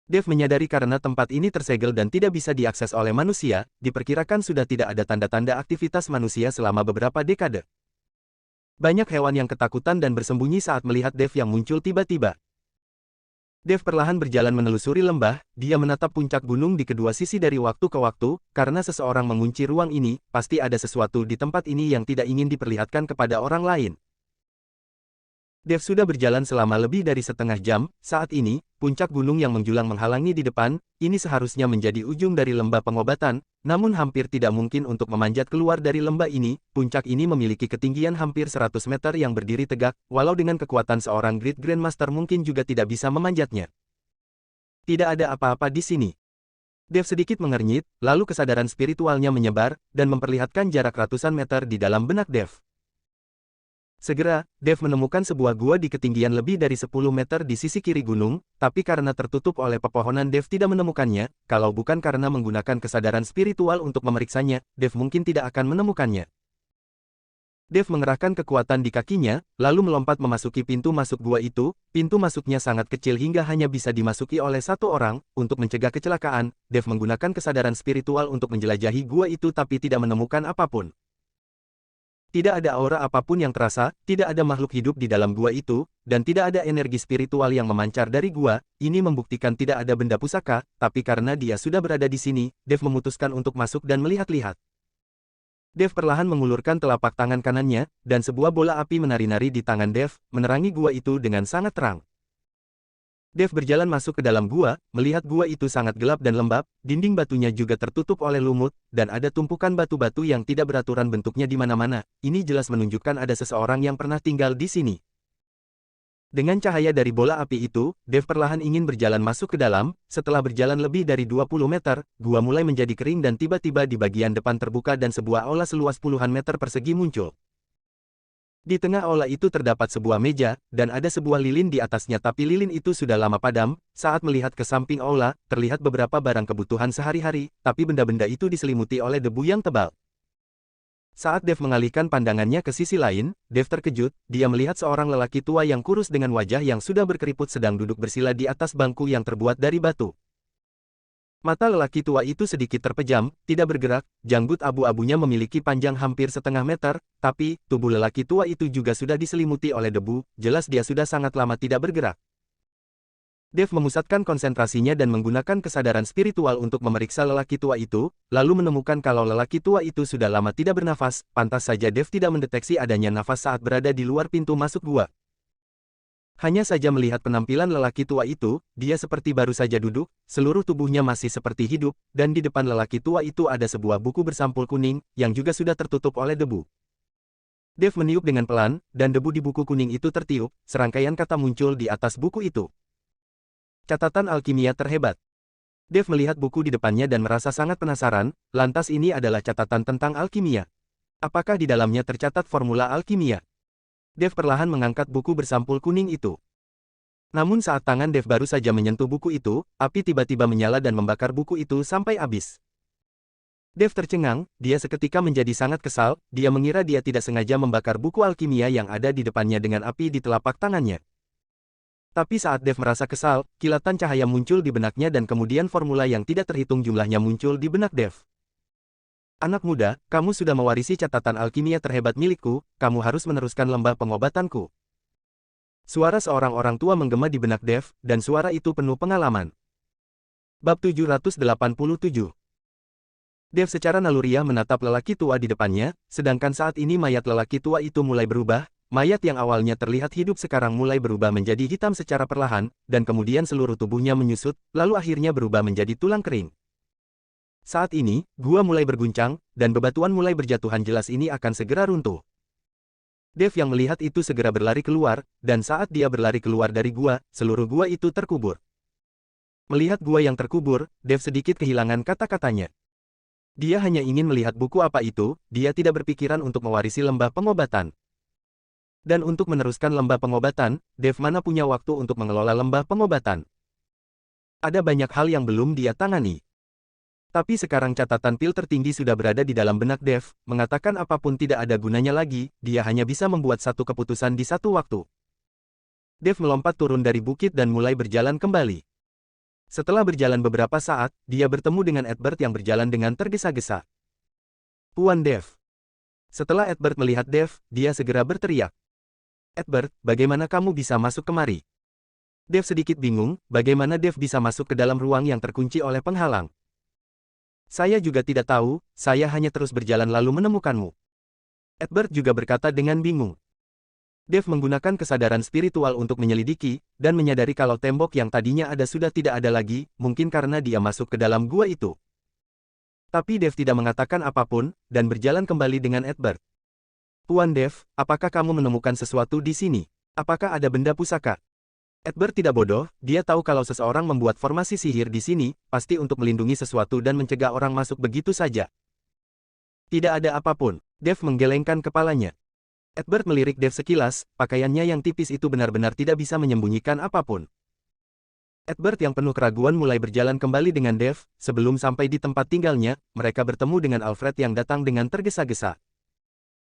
Dave menyadari karena tempat ini tersegel dan tidak bisa diakses oleh manusia, diperkirakan sudah tidak ada tanda-tanda aktivitas manusia selama beberapa dekade. Banyak hewan yang ketakutan dan bersembunyi saat melihat Dave yang muncul tiba-tiba. Dave perlahan berjalan menelusuri lembah, dia menatap puncak gunung di kedua sisi dari waktu ke waktu, karena seseorang mengunci ruang ini, pasti ada sesuatu di tempat ini yang tidak ingin diperlihatkan kepada orang lain. Dev sudah berjalan selama lebih dari setengah jam. Saat ini, puncak gunung yang menjulang menghalangi di depan. Ini seharusnya menjadi ujung dari lembah pengobatan, namun hampir tidak mungkin untuk memanjat keluar dari lembah ini. Puncak ini memiliki ketinggian hampir 100 meter yang berdiri tegak, walau dengan kekuatan seorang Great Grandmaster mungkin juga tidak bisa memanjatnya. Tidak ada apa-apa di sini. Dev sedikit mengernyit, lalu kesadaran spiritualnya menyebar, dan memperlihatkan jarak ratusan meter di dalam benak Dev. Segera, Dev menemukan sebuah gua di ketinggian lebih dari 10 meter di sisi kiri gunung, tapi karena tertutup oleh pepohonan Dev tidak menemukannya. Kalau bukan karena menggunakan kesadaran spiritual untuk memeriksanya, Dev mungkin tidak akan menemukannya. Dev mengerahkan kekuatan di kakinya, lalu melompat memasuki pintu masuk gua itu. Pintu masuknya sangat kecil hingga hanya bisa dimasuki oleh satu orang. Untuk mencegah kecelakaan, Dev menggunakan kesadaran spiritual untuk menjelajahi gua itu tapi tidak menemukan apapun. Tidak ada aura apapun yang terasa, tidak ada makhluk hidup di dalam gua itu, dan tidak ada energi spiritual yang memancar dari gua. Ini membuktikan tidak ada benda pusaka, tapi karena dia sudah berada di sini, Dev memutuskan untuk masuk dan melihat-lihat. Dev perlahan mengulurkan telapak tangan kanannya, dan sebuah bola api menari-nari di tangan Dev, menerangi gua itu dengan sangat terang. Dev berjalan masuk ke dalam gua, melihat gua itu sangat gelap dan lembab, dinding batunya juga tertutup oleh lumut, dan ada tumpukan batu-batu yang tidak beraturan bentuknya di mana-mana. Ini jelas menunjukkan ada seseorang yang pernah tinggal di sini. Dengan cahaya dari bola api itu, Dev perlahan ingin berjalan masuk ke dalam. Setelah berjalan lebih dari 20 meter, gua mulai menjadi kering dan tiba-tiba di bagian depan terbuka dan sebuah aula seluas puluhan meter persegi muncul. Di tengah aula itu terdapat sebuah meja, dan ada sebuah lilin di atasnya tapi lilin itu sudah lama padam. Saat melihat ke samping aula, terlihat beberapa barang kebutuhan sehari-hari, tapi benda-benda itu diselimuti oleh debu yang tebal. Saat Dev mengalihkan pandangannya ke sisi lain, Dev terkejut. Dia melihat seorang lelaki tua yang kurus dengan wajah yang sudah berkeriput sedang duduk bersila di atas bangku yang terbuat dari batu. Mata lelaki tua itu sedikit terpejam, tidak bergerak, janggut abu-abunya memiliki panjang hampir setengah meter, tapi tubuh lelaki tua itu juga sudah diselimuti oleh debu, jelas dia sudah sangat lama tidak bergerak. Dev memusatkan konsentrasinya dan menggunakan kesadaran spiritual untuk memeriksa lelaki tua itu, lalu menemukan kalau lelaki tua itu sudah lama tidak bernafas. Pantas saja Dev tidak mendeteksi adanya nafas saat berada di luar pintu masuk gua. Hanya saja melihat penampilan lelaki tua itu, dia seperti baru saja duduk, seluruh tubuhnya masih seperti hidup, dan di depan lelaki tua itu ada sebuah buku bersampul kuning, yang juga sudah tertutup oleh debu. Dev meniup dengan pelan, dan debu di buku kuning itu tertiup. Serangkaian kata muncul di atas buku itu. Catatan alkimia terhebat. Dev melihat buku di depannya dan merasa sangat penasaran, lantas ini adalah catatan tentang alkimia. Apakah di dalamnya tercatat formula alkimia? Dev perlahan mengangkat buku bersampul kuning itu. Namun saat tangan Dev baru saja menyentuh buku itu, api tiba-tiba menyala dan membakar buku itu sampai habis. Dev tercengang, dia seketika menjadi sangat kesal, dia mengira dia tidak sengaja membakar buku alkimia yang ada di depannya dengan api di telapak tangannya. Tapi saat Dev merasa kesal, kilatan cahaya muncul di benaknya dan kemudian formula yang tidak terhitung jumlahnya muncul di benak Dev. Anak muda, kamu sudah mewarisi catatan alkimia terhebat milikku, kamu harus meneruskan lembah pengobatanku. Suara seorang orang tua menggema di benak Dev, dan suara itu penuh pengalaman. Bab 787. Dev secara naluriah menatap lelaki tua di depannya, sedangkan saat ini mayat lelaki tua itu mulai berubah. Mayat yang awalnya terlihat hidup sekarang mulai berubah menjadi hitam secara perlahan, dan kemudian seluruh tubuhnya menyusut, lalu akhirnya berubah menjadi tulang kering. Saat ini, gua mulai berguncang, dan bebatuan mulai berjatuhan jelas ini akan segera runtuh. Dev yang melihat itu segera berlari keluar, dan saat dia berlari keluar dari gua, seluruh gua itu terkubur. Melihat gua yang terkubur, Dev sedikit kehilangan kata-katanya. Dia hanya ingin melihat buku apa itu, dia tidak berpikiran untuk mewarisi lembah pengobatan. Dan untuk meneruskan lembah pengobatan, Dev mana punya waktu untuk mengelola lembah pengobatan. Ada banyak hal yang belum dia tangani. Tapi sekarang catatan pil tertinggi sudah berada di dalam benak Dev, mengatakan apapun tidak ada gunanya lagi, dia hanya bisa membuat satu keputusan di satu waktu. Dev melompat turun dari bukit dan mulai berjalan kembali. Setelah berjalan beberapa saat, dia bertemu dengan Edward yang berjalan dengan tergesa-gesa. Tuan Dev. Setelah Edward melihat Dev, dia segera berteriak. Edward, bagaimana kamu bisa masuk kemari? Dev sedikit bingung, bagaimana Dev bisa masuk ke dalam ruang yang terkunci oleh penghalang. Saya juga tidak tahu, saya hanya terus berjalan lalu menemukanmu. Edward juga berkata dengan bingung. Dev menggunakan kesadaran spiritual untuk menyelidiki, dan menyadari kalau tembok yang tadinya ada sudah tidak ada lagi, mungkin karena dia masuk ke dalam gua itu. Tapi Dev tidak mengatakan apapun, dan berjalan kembali dengan Edward. Tuan Dev, apakah kamu menemukan sesuatu di sini? Apakah ada benda pusaka? Edward tidak bodoh, dia tahu kalau seseorang membuat formasi sihir di sini, pasti untuk melindungi sesuatu dan mencegah orang masuk begitu saja. Tidak ada apapun. Dev menggelengkan kepalanya. Edward melirik Dev sekilas, pakaiannya yang tipis itu benar-benar tidak bisa menyembunyikan apapun. Edward yang penuh keraguan mulai berjalan kembali dengan Dev, sebelum sampai di tempat tinggalnya, mereka bertemu dengan Alfred yang datang dengan tergesa-gesa.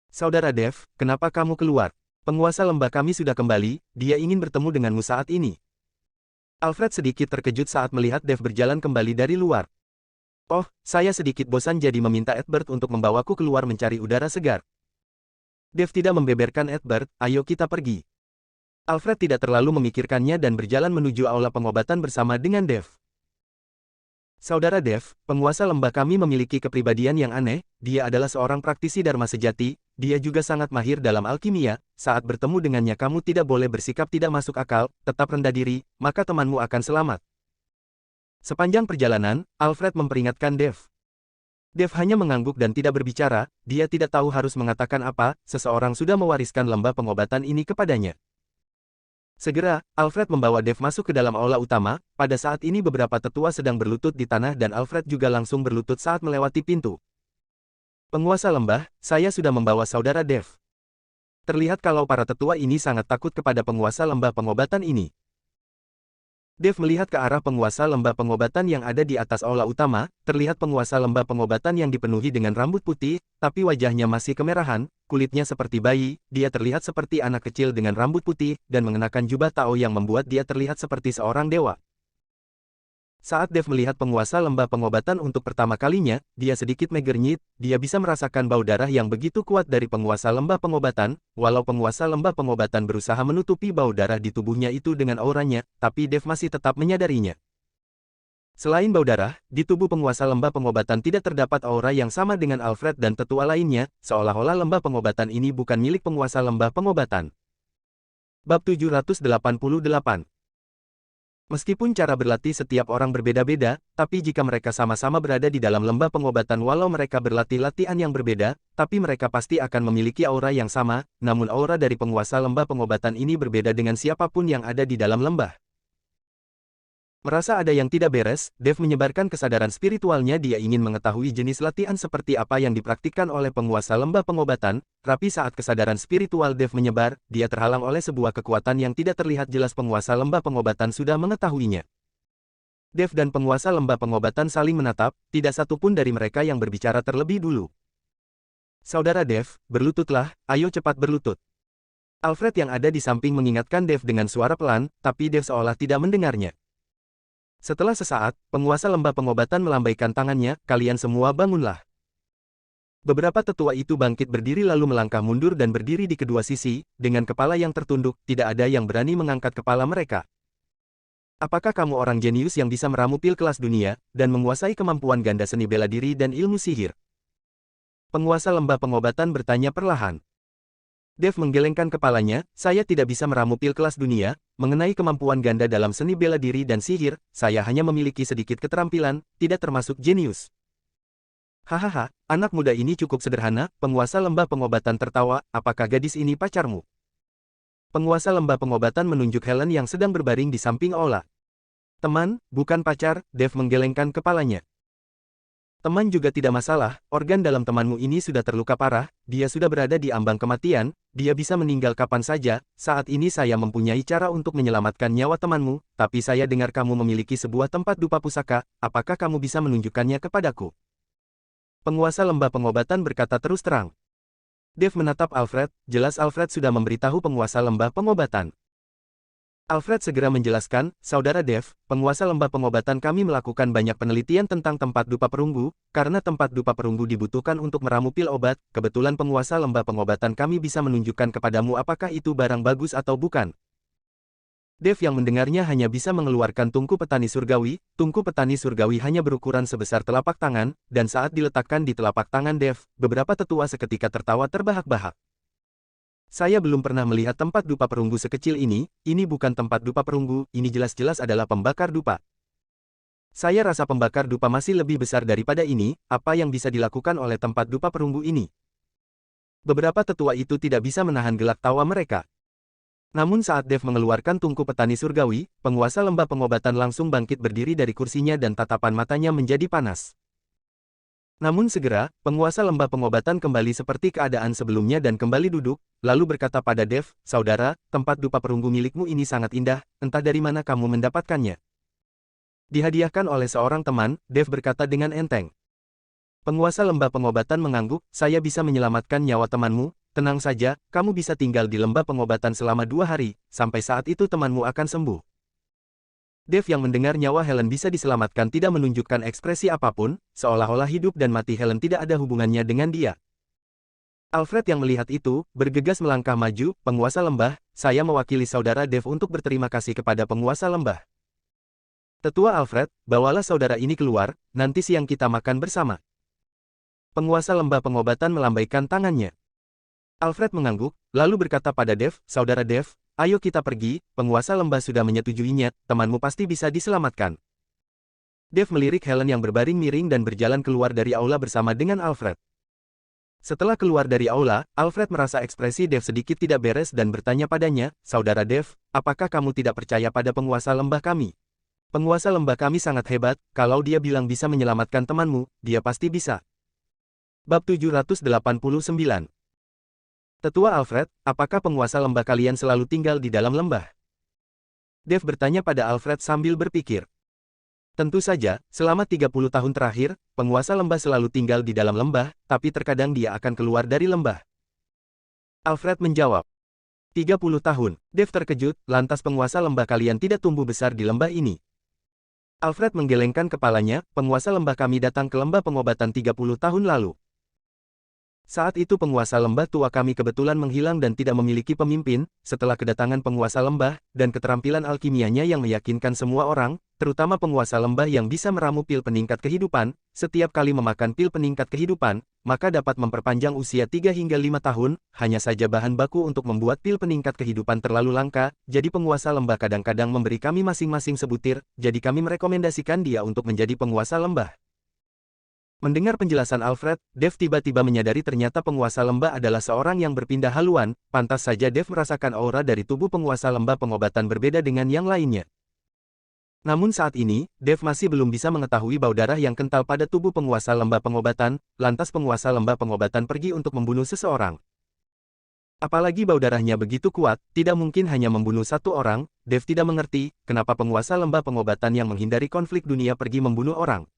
Saudara Dev, kenapa kamu keluar? Penguasa lembah kami sudah kembali, dia ingin bertemu denganmu saat ini. Alfred sedikit terkejut saat melihat Dev berjalan kembali dari luar. Oh, saya sedikit bosan jadi meminta Edward untuk membawaku keluar mencari udara segar. Dev tidak membeberkan Edward, ayo kita pergi. Alfred tidak terlalu memikirkannya dan berjalan menuju aula pengobatan bersama dengan Dev. Saudara Dev, penguasa lembah kami memiliki kepribadian yang aneh, dia adalah seorang praktisi dharma sejati, dia juga sangat mahir dalam alkimia, saat bertemu dengannya kamu tidak boleh bersikap tidak masuk akal, tetap rendah diri, maka temanmu akan selamat. Sepanjang perjalanan, Alfred memperingatkan Dev. Dev hanya mengangguk dan tidak berbicara, dia tidak tahu harus mengatakan apa, seseorang sudah mewariskan lembah pengobatan ini kepadanya. Segera, Alfred membawa Dev masuk ke dalam aula utama, pada saat ini beberapa tetua sedang berlutut di tanah dan Alfred juga langsung berlutut saat melewati pintu. Penguasa lembah, saya sudah membawa saudara Dev. Terlihat kalau para tetua ini sangat takut kepada penguasa lembah pengobatan ini. Dev melihat ke arah penguasa lembah pengobatan yang ada di atas aula utama, terlihat penguasa lembah pengobatan yang dipenuhi dengan rambut putih, tapi wajahnya masih kemerahan, kulitnya seperti bayi, dia terlihat seperti anak kecil dengan rambut putih, dan mengenakan jubah Tao yang membuat dia terlihat seperti seorang dewa. Saat Dev melihat penguasa lembah pengobatan untuk pertama kalinya, dia sedikit megernyit, dia bisa merasakan bau darah yang begitu kuat dari penguasa lembah pengobatan, walau penguasa lembah pengobatan berusaha menutupi bau darah di tubuhnya itu dengan auranya, tapi Dev masih tetap menyadarinya. Selain bau darah, di tubuh penguasa lembah pengobatan tidak terdapat aura yang sama dengan Alfred dan tetua lainnya, seolah-olah lembah pengobatan ini bukan milik penguasa lembah pengobatan. Bab 788. Meskipun cara berlatih setiap orang berbeda-beda, tapi jika mereka sama-sama berada di dalam lembah pengobatan walau mereka berlatih latihan yang berbeda, tapi mereka pasti akan memiliki aura yang sama, namun aura dari penguasa lembah pengobatan ini berbeda dengan siapapun yang ada di dalam lembah. Merasa ada yang tidak beres, Dev menyebarkan kesadaran spiritualnya dia ingin mengetahui jenis latihan seperti apa yang dipraktikkan oleh penguasa lembah pengobatan, tapi saat kesadaran spiritual Dev menyebar, dia terhalang oleh sebuah kekuatan yang tidak terlihat jelas penguasa lembah pengobatan sudah mengetahuinya. Dev dan penguasa lembah pengobatan saling menatap, tidak satu pun dari mereka yang berbicara terlebih dulu. Saudara Dev, berlututlah, ayo cepat berlutut. Alfred yang ada di samping mengingatkan Dev dengan suara pelan, tapi Dev seolah tidak mendengarnya. Setelah sesaat, penguasa lembah pengobatan melambaikan tangannya, kalian semua bangunlah. Beberapa tetua itu bangkit berdiri lalu melangkah mundur dan berdiri di kedua sisi, dengan kepala yang tertunduk, tidak ada yang berani mengangkat kepala mereka. Apakah kamu orang jenius yang bisa meramu pil kelas dunia, dan menguasai kemampuan ganda seni bela diri dan ilmu sihir? Penguasa lembah pengobatan bertanya perlahan. Dev menggelengkan kepalanya, saya tidak bisa meramu pil kelas dunia, mengenai kemampuan ganda dalam seni bela diri dan sihir, saya hanya memiliki sedikit keterampilan, tidak termasuk jenius. Hahaha, anak muda ini cukup sederhana, penguasa lembah pengobatan tertawa, apakah gadis ini pacarmu? Penguasa lembah pengobatan menunjuk Helen yang sedang berbaring di samping aula. Teman, bukan pacar, Dev menggelengkan kepalanya. Teman juga tidak masalah, organ dalam temanmu ini sudah terluka parah, dia sudah berada di ambang kematian, dia bisa meninggal kapan saja, saat ini saya mempunyai cara untuk menyelamatkan nyawa temanmu, tapi saya dengar kamu memiliki sebuah tempat dupa pusaka, apakah kamu bisa menunjukkannya kepadaku? Penguasa lembah pengobatan berkata terus terang. Dev menatap Alfred, jelas Alfred sudah memberitahu penguasa lembah pengobatan. Alfred segera menjelaskan, Saudara Dev, penguasa lembah pengobatan kami melakukan banyak penelitian tentang tempat dupa perunggu, karena tempat dupa perunggu dibutuhkan untuk meramu pil obat, kebetulan penguasa lembah pengobatan kami bisa menunjukkan kepadamu apakah itu barang bagus atau bukan. Dev yang mendengarnya hanya bisa mengeluarkan tungku petani surgawi hanya berukuran sebesar telapak tangan, dan saat diletakkan di telapak tangan Dev, beberapa tetua seketika tertawa terbahak-bahak. Saya belum pernah melihat tempat dupa perunggu sekecil ini bukan tempat dupa perunggu, ini jelas-jelas adalah pembakar dupa. Saya rasa pembakar dupa masih lebih besar daripada ini, apa yang bisa dilakukan oleh tempat dupa perunggu ini? Beberapa tetua itu tidak bisa menahan gelak tawa mereka. Namun saat Dev mengeluarkan tungku petani surgawi, penguasa lembah pengobatan langsung bangkit berdiri dari kursinya dan tatapan matanya menjadi panas. Namun segera, penguasa lembah pengobatan kembali seperti keadaan sebelumnya dan kembali duduk, lalu berkata pada Dev, "Saudara, tempat dupa perunggu milikmu ini sangat indah, entah dari mana kamu mendapatkannya." Dihadiahkan oleh seorang teman, Dev berkata dengan enteng. Penguasa lembah pengobatan mengangguk, "Saya bisa menyelamatkan nyawa temanmu. Tenang saja, kamu bisa tinggal di lembah pengobatan selama 2 hari, sampai saat itu temanmu akan sembuh." Dev yang mendengar nyawa Helen bisa diselamatkan tidak menunjukkan ekspresi apapun, seolah-olah hidup dan mati Helen tidak ada hubungannya dengan dia. Alfred yang melihat itu, bergegas melangkah maju, "Penguasa lembah, saya mewakili saudara Dev untuk berterima kasih kepada penguasa lembah. Tetua Alfred, bawalah saudara ini keluar, nanti siang kita makan bersama." Penguasa lembah pengobatan melambaikan tangannya. Alfred mengangguk, lalu berkata pada Dev, "Saudara Dev, ayo kita pergi, penguasa lembah sudah menyetujuinya, temanmu pasti bisa diselamatkan." Dev melirik Helen yang berbaring miring dan berjalan keluar dari aula bersama dengan Alfred. Setelah keluar dari aula, Alfred merasa ekspresi Dev sedikit tidak beres dan bertanya padanya, "Saudara Dev, apakah kamu tidak percaya pada penguasa lembah kami? Penguasa lembah kami sangat hebat, kalau dia bilang bisa menyelamatkan temanmu, dia pasti bisa." Bab 789. Tetua Alfred, apakah penguasa lembah kalian selalu tinggal di dalam lembah? Dev bertanya pada Alfred sambil berpikir. Tentu saja, selama 30 tahun terakhir, penguasa lembah selalu tinggal di dalam lembah, tapi terkadang dia akan keluar dari lembah. Alfred menjawab. 30 tahun, Dev terkejut, lantas penguasa lembah kalian tidak tumbuh besar di lembah ini. Alfred menggelengkan kepalanya, penguasa lembah kami datang ke lembah pengobatan 30 tahun lalu. Saat itu penguasa lembah tua kami kebetulan menghilang dan tidak memiliki pemimpin, setelah kedatangan penguasa lembah, dan keterampilan alkimianya yang meyakinkan semua orang, terutama penguasa lembah yang bisa meramu pil peningkat kehidupan, setiap kali memakan pil peningkat kehidupan, maka dapat memperpanjang usia 3 hingga 5 tahun, hanya saja bahan baku untuk membuat pil peningkat kehidupan terlalu langka, jadi penguasa lembah kadang-kadang memberi kami masing-masing sebutir, jadi kami merekomendasikan dia untuk menjadi penguasa lembah. Mendengar penjelasan Alfred, Dev tiba-tiba menyadari ternyata penguasa lembah adalah seorang yang berpindah haluan, pantas saja Dev merasakan aura dari tubuh penguasa lembah pengobatan berbeda dengan yang lainnya. Namun saat ini, Dev masih belum bisa mengetahui bau darah yang kental pada tubuh penguasa lembah pengobatan, lantas penguasa lembah pengobatan pergi untuk membunuh seseorang. Apalagi bau darahnya begitu kuat, tidak mungkin hanya membunuh satu orang, Dev tidak mengerti, kenapa penguasa lembah pengobatan yang menghindari konflik dunia pergi membunuh orang.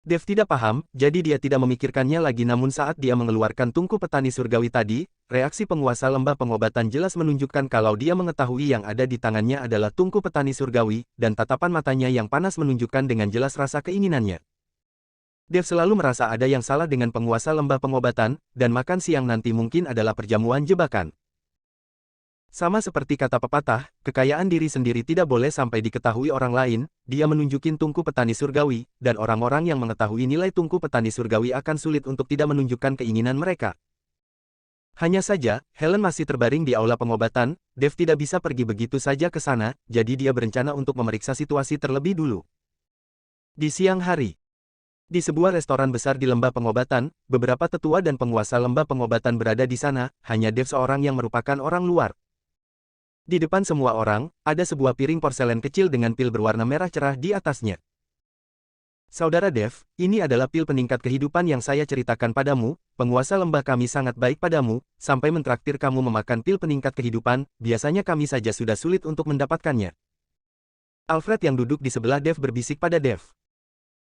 Dev tidak paham, jadi dia tidak memikirkannya lagi namun saat dia mengeluarkan tungku petani surgawi tadi, reaksi penguasa lembah pengobatan jelas menunjukkan kalau dia mengetahui yang ada di tangannya adalah tungku petani surgawi, dan tatapan matanya yang panas menunjukkan dengan jelas rasa keinginannya. Dev selalu merasa ada yang salah dengan penguasa lembah pengobatan, dan makan siang nanti mungkin adalah perjamuan jebakan. Sama seperti kata pepatah, kekayaan diri sendiri tidak boleh sampai diketahui orang lain, dia menunjukin tungku petani surgawi, dan orang-orang yang mengetahui nilai tungku petani surgawi akan sulit untuk tidak menunjukkan keinginan mereka. Hanya saja, Helen masih terbaring di aula pengobatan, Dev tidak bisa pergi begitu saja ke sana, jadi dia berencana untuk memeriksa situasi terlebih dulu. Di siang hari, di sebuah restoran besar di lembah pengobatan, beberapa tetua dan penguasa lembah pengobatan berada di sana, hanya Dev seorang yang merupakan orang luar. Di depan semua orang, ada sebuah piring porselen kecil dengan pil berwarna merah cerah di atasnya. "Saudara Dev, ini adalah pil peningkat kehidupan yang saya ceritakan padamu, penguasa lembah kami sangat baik padamu, sampai mentraktir kamu memakan pil peningkat kehidupan, biasanya kami saja sudah sulit untuk mendapatkannya." Alfred yang duduk di sebelah Dev berbisik pada Dev.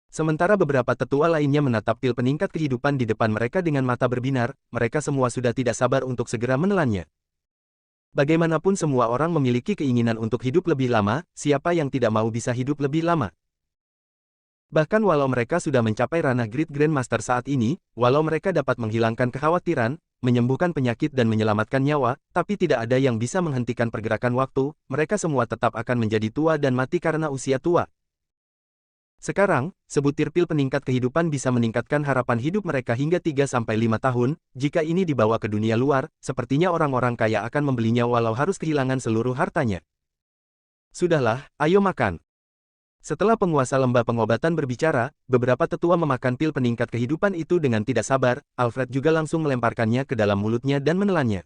Sementara beberapa tetua lainnya menatap pil peningkat kehidupan di depan mereka dengan mata berbinar, mereka semua sudah tidak sabar untuk segera menelannya. Bagaimanapun semua orang memiliki keinginan untuk hidup lebih lama, siapa yang tidak mau bisa hidup lebih lama? Bahkan walau mereka sudah mencapai ranah Great Grandmaster saat ini, walau mereka dapat menghilangkan kekhawatiran, menyembuhkan penyakit dan menyelamatkan nyawa, tapi tidak ada yang bisa menghentikan pergerakan waktu, mereka semua tetap akan menjadi tua dan mati karena usia tua. Sekarang, sebutir pil peningkat kehidupan bisa meningkatkan harapan hidup mereka hingga 3-5 tahun. Jika ini dibawa ke dunia luar, sepertinya orang-orang kaya akan membelinya walau harus kehilangan seluruh hartanya. Sudahlah, ayo makan. Setelah penguasa lembah pengobatan berbicara, beberapa tetua memakan pil peningkat kehidupan itu dengan tidak sabar. Alfred juga langsung melemparkannya ke dalam mulutnya dan menelannya.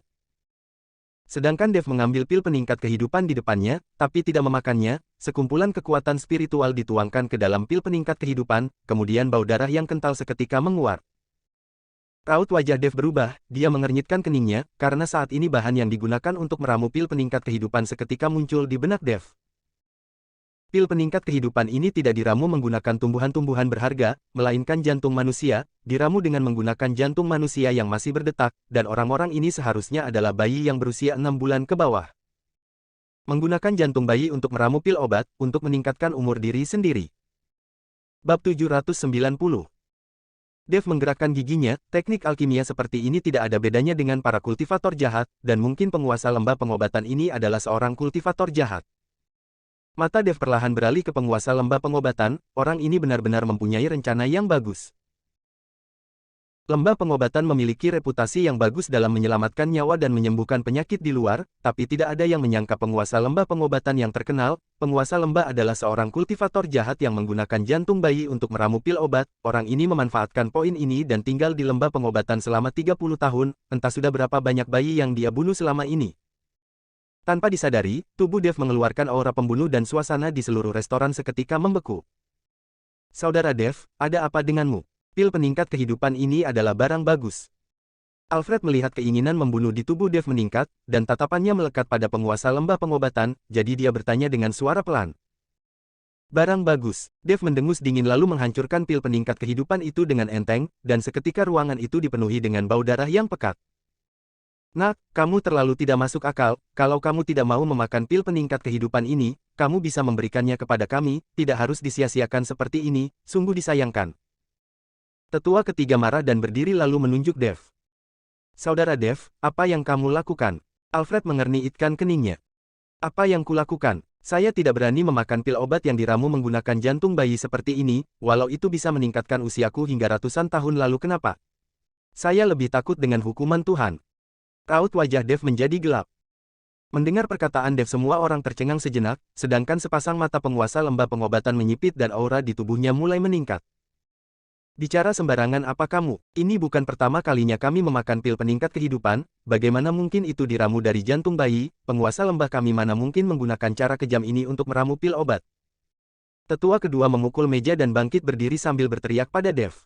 Sedangkan Dev mengambil pil peningkat kehidupan di depannya, tapi tidak memakannya. Sekumpulan kekuatan spiritual dituangkan ke dalam pil peningkat kehidupan, kemudian bau darah yang kental seketika menguar. Raut wajah Dev berubah, dia mengernyitkan keningnya, karena saat ini bahan yang digunakan untuk meramu pil peningkat kehidupan seketika muncul di benak Dev. Pil peningkat kehidupan ini tidak diramu menggunakan tumbuhan-tumbuhan berharga, melainkan jantung manusia, diramu dengan menggunakan jantung manusia yang masih berdetak, dan orang-orang ini seharusnya adalah bayi yang berusia 6 bulan ke bawah. Menggunakan jantung bayi untuk meramu pil obat, untuk meningkatkan umur diri sendiri. Bab 790. Dev menggerakkan giginya, teknik alkimia seperti ini tidak ada bedanya dengan para kultivator jahat, dan mungkin penguasa lembah pengobatan ini adalah seorang kultivator jahat. Mata Dev perlahan beralih ke penguasa lembah pengobatan, orang ini benar-benar mempunyai rencana yang bagus. Lembah pengobatan memiliki reputasi yang bagus dalam menyelamatkan nyawa dan menyembuhkan penyakit di luar, tapi tidak ada yang menyangka penguasa lembah pengobatan yang terkenal. Penguasa lembah adalah seorang kultivator jahat yang menggunakan jantung bayi untuk meramu pil obat. Orang ini memanfaatkan poin ini dan tinggal di lembah pengobatan selama 30 tahun, entah sudah berapa banyak bayi yang dia bunuh selama ini. Tanpa disadari, tubuh Dev mengeluarkan aura pembunuh dan suasana di seluruh restoran seketika membeku. Saudara Dev, ada apa denganmu? Pil peningkat kehidupan ini adalah barang bagus. Alfred melihat keinginan membunuh di tubuh Dev meningkat, dan tatapannya melekat pada penguasa lembah pengobatan, jadi dia bertanya dengan suara pelan. Barang bagus. Dev mendengus dingin lalu menghancurkan pil peningkat kehidupan itu dengan enteng, dan seketika ruangan itu dipenuhi dengan bau darah yang pekat. Nak, kamu terlalu tidak masuk akal. Kalau kamu tidak mau memakan pil peningkat kehidupan ini, kamu bisa memberikannya kepada kami, tidak harus disia-siakan seperti ini, sungguh disayangkan. Tetua ketiga marah dan berdiri lalu menunjuk Dev. Saudara Dev, apa yang kamu lakukan? Alfred mengernyitkan keningnya. Apa yang kulakukan? Saya tidak berani memakan pil obat yang diramu menggunakan jantung bayi seperti ini, walau itu bisa meningkatkan usiaku hingga ratusan tahun lalu. Kenapa? Saya lebih takut dengan hukuman Tuhan. Raut wajah Dev menjadi gelap. Mendengar perkataan Dev semua orang tercengang sejenak, sedangkan sepasang mata penguasa lembah pengobatan menyipit dan aura di tubuhnya mulai meningkat. Bicara sembarangan apa kamu? Ini bukan pertama kalinya kami memakan pil peningkat kehidupan, bagaimana mungkin itu diramu dari jantung bayi? Penguasa lembah kami mana mungkin menggunakan cara kejam ini untuk meramu pil obat? Tetua kedua memukul meja dan bangkit berdiri sambil berteriak pada Dev.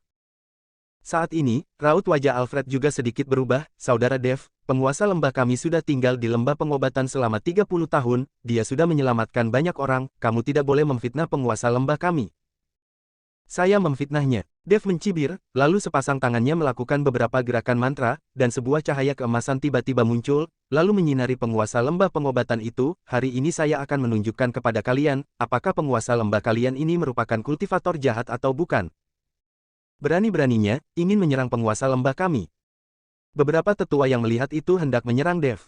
Saat ini, raut wajah Alfred juga sedikit berubah. Saudara Dev, penguasa lembah kami sudah tinggal di lembah pengobatan selama 30 tahun, dia sudah menyelamatkan banyak orang, kamu tidak boleh memfitnah penguasa lembah kami. Saya memfitnahnya. Dev mencibir, lalu sepasang tangannya melakukan beberapa gerakan mantra, dan sebuah cahaya keemasan tiba-tiba muncul, lalu menyinari penguasa lembah pengobatan itu. Hari ini saya akan menunjukkan kepada kalian, apakah penguasa lembah kalian ini merupakan kultivator jahat atau bukan. Berani-beraninya, ingin menyerang penguasa lembah kami. Beberapa tetua yang melihat itu hendak menyerang Dev.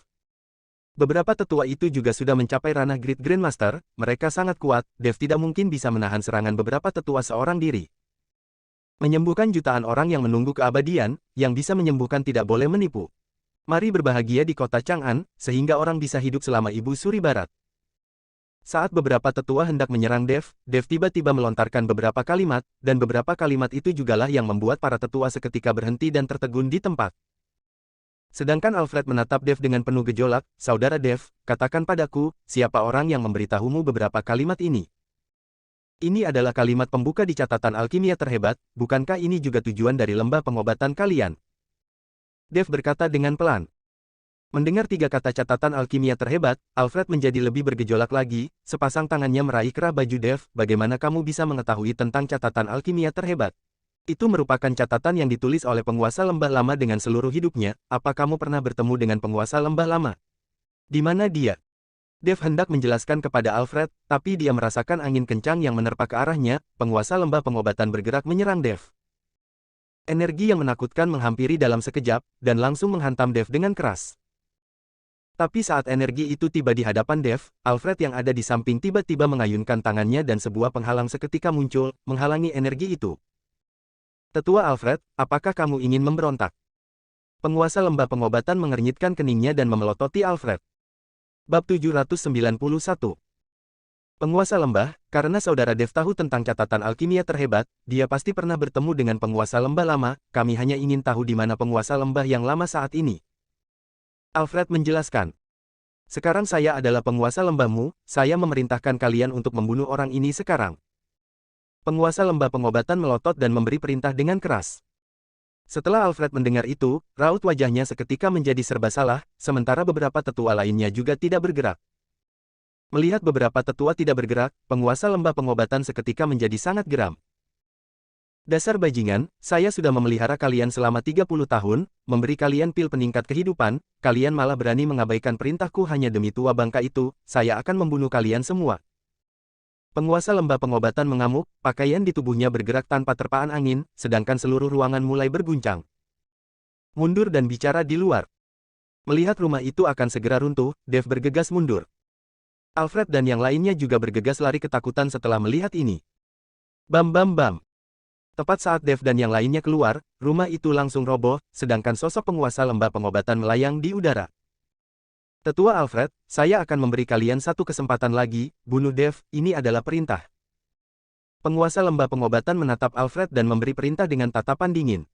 Beberapa tetua itu juga sudah mencapai ranah Great Grandmaster, mereka sangat kuat, Dev tidak mungkin bisa menahan serangan beberapa tetua seorang diri. Menyembuhkan jutaan orang yang menunggu keabadian, yang bisa menyembuhkan tidak boleh menipu. Mari berbahagia di kota Chang'an, sehingga orang bisa hidup selama Ibu Suri Barat. Saat beberapa tetua hendak menyerang Dev, Dev tiba-tiba melontarkan beberapa kalimat, dan beberapa kalimat itu jugalah yang membuat para tetua seketika berhenti dan tertegun di tempat. Sedangkan Alfred menatap Dev dengan penuh gejolak. Saudara Dev, katakan padaku, siapa orang yang memberitahumu beberapa kalimat ini? Ini adalah kalimat pembuka di catatan alkimia terhebat, bukankah ini juga tujuan dari lembah pengobatan kalian? Dev berkata dengan pelan. Mendengar tiga kata catatan alkimia terhebat, Alfred menjadi lebih bergejolak lagi, sepasang tangannya meraih kerah baju Dev, bagaimana kamu bisa mengetahui tentang catatan alkimia terhebat? Itu merupakan catatan yang ditulis oleh penguasa lembah lama dengan seluruh hidupnya, apa kamu pernah bertemu dengan penguasa lembah lama? Di mana dia? Dev hendak menjelaskan kepada Alfred, tapi dia merasakan angin kencang yang menerpa ke arahnya, penguasa lembah pengobatan bergerak menyerang Dev. Energi yang menakutkan menghampiri dalam sekejap, dan langsung menghantam Dev dengan keras. Tapi saat energi itu tiba di hadapan Dev, Alfred yang ada di samping tiba-tiba mengayunkan tangannya dan sebuah penghalang seketika muncul, menghalangi energi itu. Tetua Alfred, apakah kamu ingin memberontak? Penguasa lembah pengobatan mengernyitkan keningnya dan memelototi Alfred. Bab 791. Penguasa lembah, karena saudara Dev tahu tentang catatan alkimia terhebat, dia pasti pernah bertemu dengan penguasa lembah lama, kami hanya ingin tahu di mana penguasa lembah yang lama saat ini. Alfred menjelaskan. Sekarang saya adalah penguasa lembahmu, saya memerintahkan kalian untuk membunuh orang ini sekarang. Penguasa lembah pengobatan melotot dan memberi perintah dengan keras. Setelah Alfred mendengar itu, raut wajahnya seketika menjadi serba salah, sementara beberapa tetua lainnya juga tidak bergerak. Melihat beberapa tetua tidak bergerak, penguasa lembah pengobatan seketika menjadi sangat geram. Dasar bajingan, saya sudah memelihara kalian selama 30 tahun, memberi kalian pil peningkat kehidupan, kalian malah berani mengabaikan perintahku hanya demi tua bangka itu, saya akan membunuh kalian semua. Penguasa lembah pengobatan mengamuk, pakaian di tubuhnya bergerak tanpa terpaan angin, sedangkan seluruh ruangan mulai berguncang. Mundur dan bicara di luar. Melihat rumah itu akan segera runtuh, Dev bergegas mundur. Alfred dan yang lainnya juga bergegas lari ketakutan setelah melihat ini. Bam bam bam. Tepat saat Dev dan yang lainnya keluar, rumah itu langsung roboh, sedangkan sosok penguasa lembah pengobatan melayang di udara. Tetua Alfred, saya akan memberi kalian satu kesempatan lagi, bunuh Dev, ini adalah perintah. Penguasa lembah pengobatan menatap Alfred dan memberi perintah dengan tatapan dingin.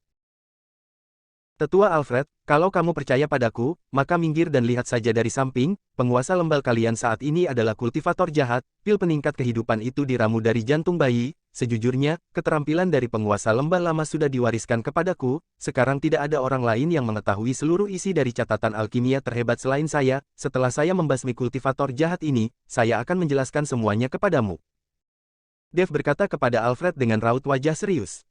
Tetua Alfred, kalau kamu percaya padaku, maka minggir dan lihat saja dari samping, penguasa lembah kalian saat ini adalah kultivator jahat, pil peningkat kehidupan itu diramu dari jantung bayi, sejujurnya, keterampilan dari penguasa lembah lama sudah diwariskan kepadaku, sekarang tidak ada orang lain yang mengetahui seluruh isi dari catatan alkimia terhebat selain saya, setelah saya membasmi kultivator jahat ini, saya akan menjelaskan semuanya kepadamu. Dev berkata kepada Alfred dengan raut wajah serius.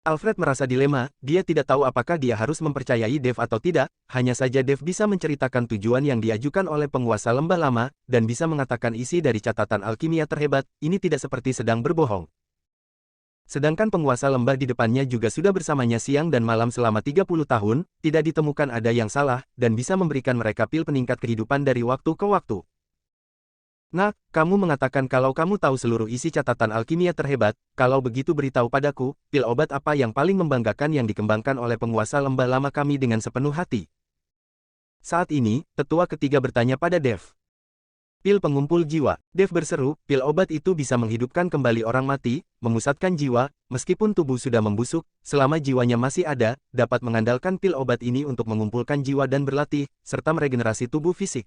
Alfred merasa dilema, dia tidak tahu apakah dia harus mempercayai Dev atau tidak, hanya saja Dev bisa menceritakan tujuan yang diajukan oleh penguasa lembah lama, dan bisa mengatakan isi dari catatan alkimia terhebat, ini tidak seperti sedang berbohong. Sedangkan penguasa lembah di depannya juga sudah bersamanya siang dan malam selama 30 tahun, tidak ditemukan ada yang salah, dan bisa memberikan mereka pil peningkat kehidupan dari waktu ke waktu. Nak, kamu mengatakan kalau kamu tahu seluruh isi catatan alkimia terhebat, kalau begitu beritahu padaku, pil obat apa yang paling membanggakan yang dikembangkan oleh penguasa lembah lama kami dengan sepenuh hati. Saat ini, tetua ketiga bertanya pada Dev. Pil pengumpul jiwa, Dev berseru, pil obat itu bisa menghidupkan kembali orang mati, memusatkan jiwa, meskipun tubuh sudah membusuk, selama jiwanya masih ada, dapat mengandalkan pil obat ini untuk mengumpulkan jiwa dan berlatih, serta meregenerasi tubuh fisik.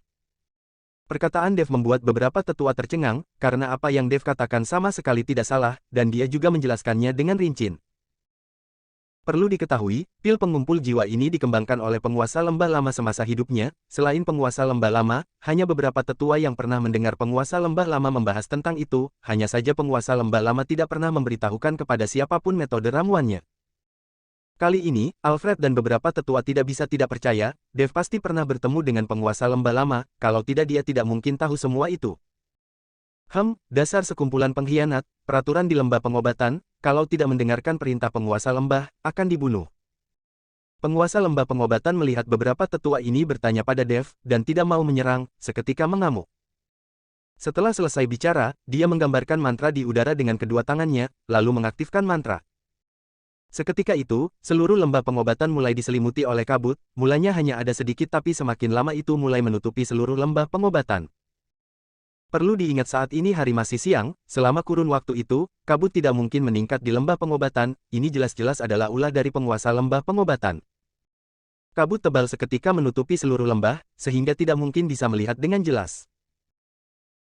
Perkataan Dev membuat beberapa tetua tercengang, karena apa yang Dev katakan sama sekali tidak salah, dan dia juga menjelaskannya dengan rinci. Perlu diketahui, pil pengumpul jiwa ini dikembangkan oleh penguasa lembah lama semasa hidupnya, selain penguasa lembah lama, hanya beberapa tetua yang pernah mendengar penguasa lembah lama membahas tentang itu, hanya saja penguasa lembah lama tidak pernah memberitahukan kepada siapapun metode ramuannya. Kali ini, Alfred dan beberapa tetua tidak bisa tidak percaya, Dev pasti pernah bertemu dengan penguasa lembah lama, kalau tidak dia tidak mungkin tahu semua itu. Dasar sekumpulan pengkhianat, peraturan di lembah pengobatan, kalau tidak mendengarkan perintah penguasa lembah, akan dibunuh. Penguasa lembah pengobatan melihat beberapa tetua ini bertanya pada Dev, dan tidak mau menyerang, seketika mengamuk. Setelah selesai bicara, dia menggambarkan mantra di udara dengan kedua tangannya, lalu mengaktifkan mantra. Seketika itu, seluruh lembah pengobatan mulai diselimuti oleh kabut, mulanya hanya ada sedikit tapi semakin lama itu mulai menutupi seluruh lembah pengobatan. Perlu diingat saat ini hari masih siang, selama kurun waktu itu, kabut tidak mungkin meningkat di lembah pengobatan, ini jelas-jelas adalah ulah dari penguasa lembah pengobatan. Kabut tebal seketika menutupi seluruh lembah, sehingga tidak mungkin bisa melihat dengan jelas.